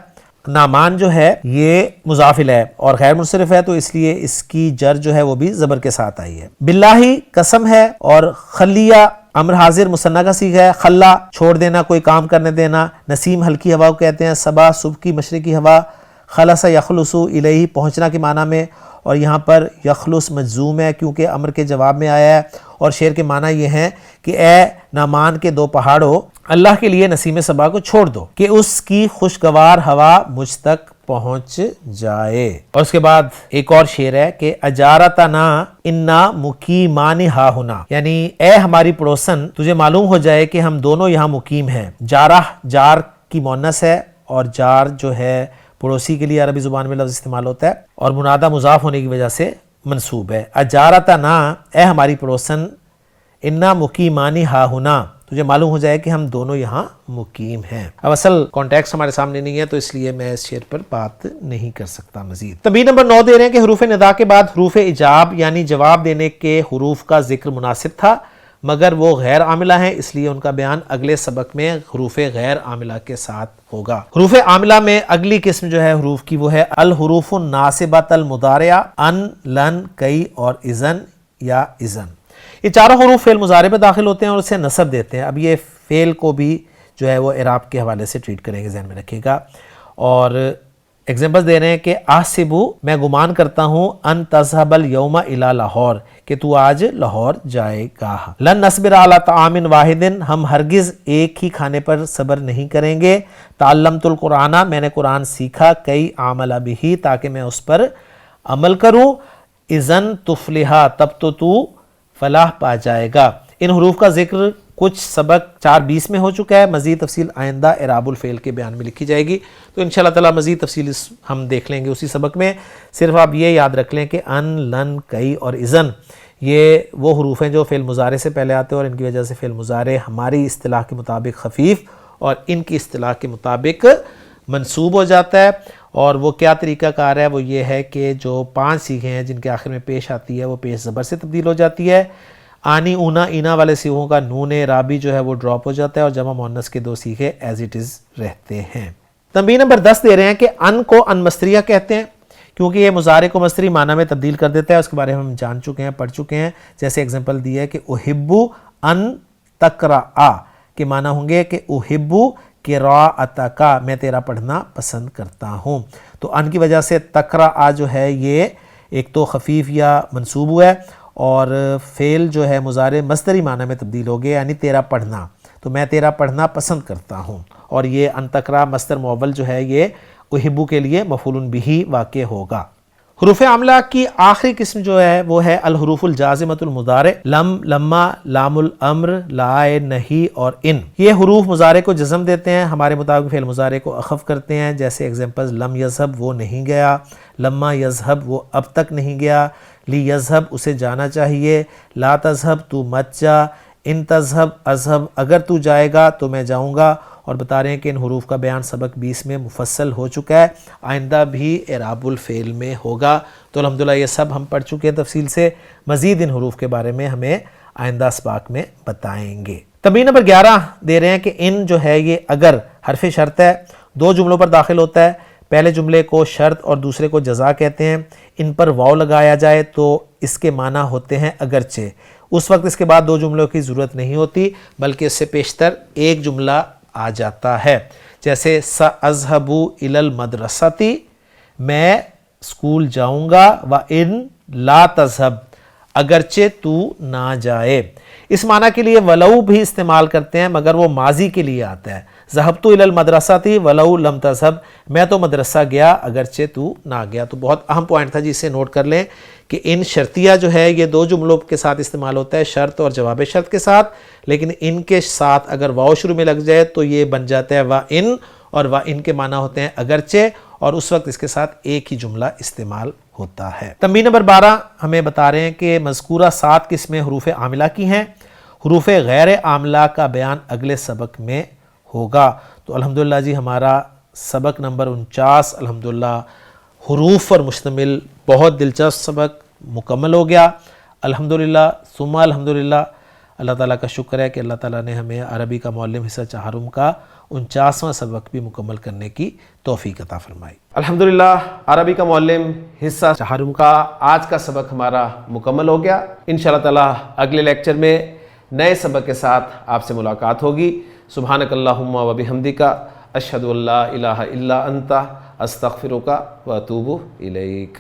نامان جو ہے یہ مضاف الیہ اور غیر منصرف ہے، تو اس لیے اس کی جر جو ہے وہ بھی زبر کے ساتھ آئی ہے۔ باللہ قسم ہے، اور خلیہ امر حاضر مثنیٰ کا صیغہ ہے۔ خلا چھوڑ دینا، کوئی کام کرنے دینا۔ نسیم ہلکی ہوا کو کہتے ہیں، صبا صبح کی مشرقی ہوا۔ خلص یخلص الیہ پہنچنا کے معنی میں، اور یہاں پر یخلص مجزوم ہے کیونکہ امر کے جواب میں آیا ہے، اور شعر کے معنی یہ ہیں کہ اے نامان کے 2 پہاڑوں، اللہ کے لیے نسیم صبا کو چھوڑ دو کہ اس کی خوشگوار ہوا مجھ تک پہنچ جائے۔ اور اس کے بعد ایک اور شعر ہے کہ اجارتنا انا مقیمان ہا ہنا، یعنی اے ہماری پڑوسن تجھے معلوم ہو جائے کہ ہم دونوں یہاں مقیم ہیں۔ جارہ جار کی مؤنث ہے، اور جار جو ہے پڑوسی کے لیے عربی زبان میں لفظ استعمال ہوتا ہے، اور منادہ مضاف ہونے کی وجہ سے منصوب ہے۔ اجارتنا اے ہماری پڑوسن، انا مقیمان ہا ہنا تجھے معلوم ہو جائے کہ ہم دونوں یہاں مقیم ہیں۔ اب اصل کانٹیکسٹ ہمارے سامنے نہیں ہے، تو اس لیے میں اس شعر پر بات نہیں کر سکتا مزید۔ تمرین نمبر 9 دے رہے ہیں کہ حروف ندا کے بعد حروف اجاب یعنی جواب دینے کے حروف کا ذکر مناسب تھا، مگر وہ غیر عاملہ ہیں، اس لیے ان کا بیان اگلے سبق میں حروف غیر عاملہ کے ساتھ ہوگا۔ حروف عاملہ میں اگلی قسم جو ہے حروف کی وہ ہے الحروف الناصبۃ المضارعہ، ان، لن، کئی اور اذن یا اذن۔ یہ چاروں حروف فعل مضارع میں داخل ہوتے ہیں اور اسے نصب دیتے ہیں۔ اب یہ فعل کو بھی جو ہے وہ اعراب کے حوالے سے ٹریٹ کریں گے، ذہن میں رکھیے گا۔ اور ایگزامپل دے رہے ہیں کہ احسبو میں گمان کرتا ہوں، ان تذهب اليوم الى لاہور کہ تو آج لاہور جائے گا۔ لن نصبر علی طعام واحد ہم ہرگز ایک ہی کھانے پر صبر نہیں کریں گے۔ تعلمت القرآن میں نے قرآن سیکھا، کئی عمل بہ تاکہ میں اس پر عمل کروں۔ اذن تفلحا تب تو فلاح پا جائے گا۔ ان حروف کا ذکر کچھ سبق 4:20 میں ہو چکا ہے، مزید تفصیل آئندہ اعراب الفعل کے بیان میں لکھی جائے گی، تو انشاءاللہ تعالی مزید تفصیل ہم دیکھ لیں گے اسی سبق میں۔ صرف آپ یہ یاد رکھ لیں کہ ان، لن، کئی اور اذن یہ وہ حروف ہیں جو فعل مضارع سے پہلے آتے ہیں اور ان کی وجہ سے فعل مضارع ہماری اصطلاح کے مطابق خفیف اور ان کی اصطلاح کے مطابق منصوب ہو جاتا ہے. اور وہ کیا طریقہ کار ہے؟ وہ یہ ہے کہ جو 5 سیغے ہیں جن کے آخر میں پیش آتی ہے وہ پیش زبر سے تبدیل ہو جاتی ہے. آنی اونا اینا والے سیغوں کا نون رابی جو ہے وہ ڈراپ ہو جاتا ہے اور جمع مؤنث کے 2 سیغے ایز اٹ از رہتے ہیں. تنبیہ نمبر 10 دے رہے ہیں کہ ان کو ان مصدریہ کہتے ہیں کیونکہ یہ مضارع کو مصدری معنی میں تبدیل کر دیتا ہے. اس کے بارے میں ہم جان چکے ہیں، پڑھ چکے ہیں. جیسے اگزامپل دی ہے کہ احبو ان تقرأ کے معنی ہوں گے کہ احبو قراءتک، میں تیرا پڑھنا پسند کرتا ہوں. تو ان کی وجہ سے تقرأ جو ہے یہ ایک تو خفیف یا منصوب ہوا ہے اور فعل جو ہے مضارع مصدری معنی میں تبدیل ہو گیا، یعنی تیرا پڑھنا. تو میں تیرا پڑھنا پسند کرتا ہوں. اور یہ ان تقرأ مصدر معول جو ہے یہ احبو کے لیے مفعول بہ واقع ہوگا. حروف عاملہ کی آخری قسم جو ہے وہ ہے الحروف الجازمۃ المضارع، لم، لما، لام الامر، لا، نہیں اور ان. یہ حروف مضارع کو جزم دیتے ہیں، ہمارے مطابق فعل مضارع کو اخف کرتے ہیں. جیسے اگزامپل لم یذهب وہ نہیں گیا، لما یذهب وہ اب تک نہیں گیا، لی یذهب اسے جانا چاہیے، لا تذهب تو مت جا، ان تذهب اذهب اگر تو جائے گا تو میں جاؤں گا. اور بتا رہے ہیں کہ ان حروف کا بیان سبق 20 میں مفصل ہو چکا ہے، آئندہ بھی اعراب الفعل میں ہوگا. تو الحمدللہ یہ سب ہم پڑھ چکے ہیں تفصیل سے. مزید ان حروف کے بارے میں ہمیں آئندہ اسباق میں بتائیں گے. تمرین نمبر 11 دے رہے ہیں کہ ان جو ہے یہ اگر حرف شرط ہے، 2 جملوں پر داخل ہوتا ہے. پہلے جملے کو شرط اور دوسرے کو جزا کہتے ہیں. ان پر واو لگایا جائے تو اس کے معنی ہوتے ہیں اگرچہ. اس وقت اس کے بعد 2 جملوں کی ضرورت نہیں ہوتی بلکہ اس سے پیشتر ایک جملہ آ جاتا ہے. جیسے سأذهب إلى المدرسة میں اسکول جاؤں گا، وَإِن لا تذهب اگرچہ تو نہ جائے. اس معنی کے لیے ولو بھی استعمال کرتے ہیں مگر وہ ماضی کے لیے آتا ہے. ذهبت إلى المدرسة ولو لم تذهب میں تو مدرسہ گیا اگرچہ تو نہ گیا. تو بہت اہم پوائنٹ تھا جسے نوٹ کر لیں کہ ان شرطیہ جو ہے یہ 2 جملوں کے ساتھ استعمال ہوتا ہے، شرط اور جواب شرط کے ساتھ. لیکن ان کے ساتھ اگر واو شروع میں لگ جائے تو یہ بن جاتا ہے وَإِن، اور وَإِن کے معنی ہوتے ہیں اگرچہ، اور اس وقت اس کے ساتھ ایک ہی جملہ استعمال ہوتا ہے. تنبیہ نمبر 12 ہمیں بتا رہے ہیں کہ مذکورہ 7 قسمیں حروف عاملہ کی ہیں. حروف غیر عاملہ کا بیان اگلے سبق میں ہوگا. تو الحمدللہ جی ہمارا سبق نمبر 49 الحمدللہ حروف پر مشتمل بہت دلچسپ سبق مکمل ہو گیا. الحمدللہ ثم الحمدللہ. اللہ تعالیٰ کا شکر ہے کہ اللہ تعالیٰ نے ہمیں عربی کا معلم حصہ چہارم کا 49واں سبق بھی مکمل کرنے کی توفیق عطا فرمائی. الحمدللہ عربی کا معلم حصہ چہارم کا آج کا سبق ہمارا مکمل ہو گیا. انشاءاللہ تعالیٰ اگلے لیکچر میں نئے سبق کے ساتھ آپ سے ملاقات ہوگی. سبحانک اللہم و بحمدک اشہد ان لا الہ الا انت استغفرک و اتوب الیک.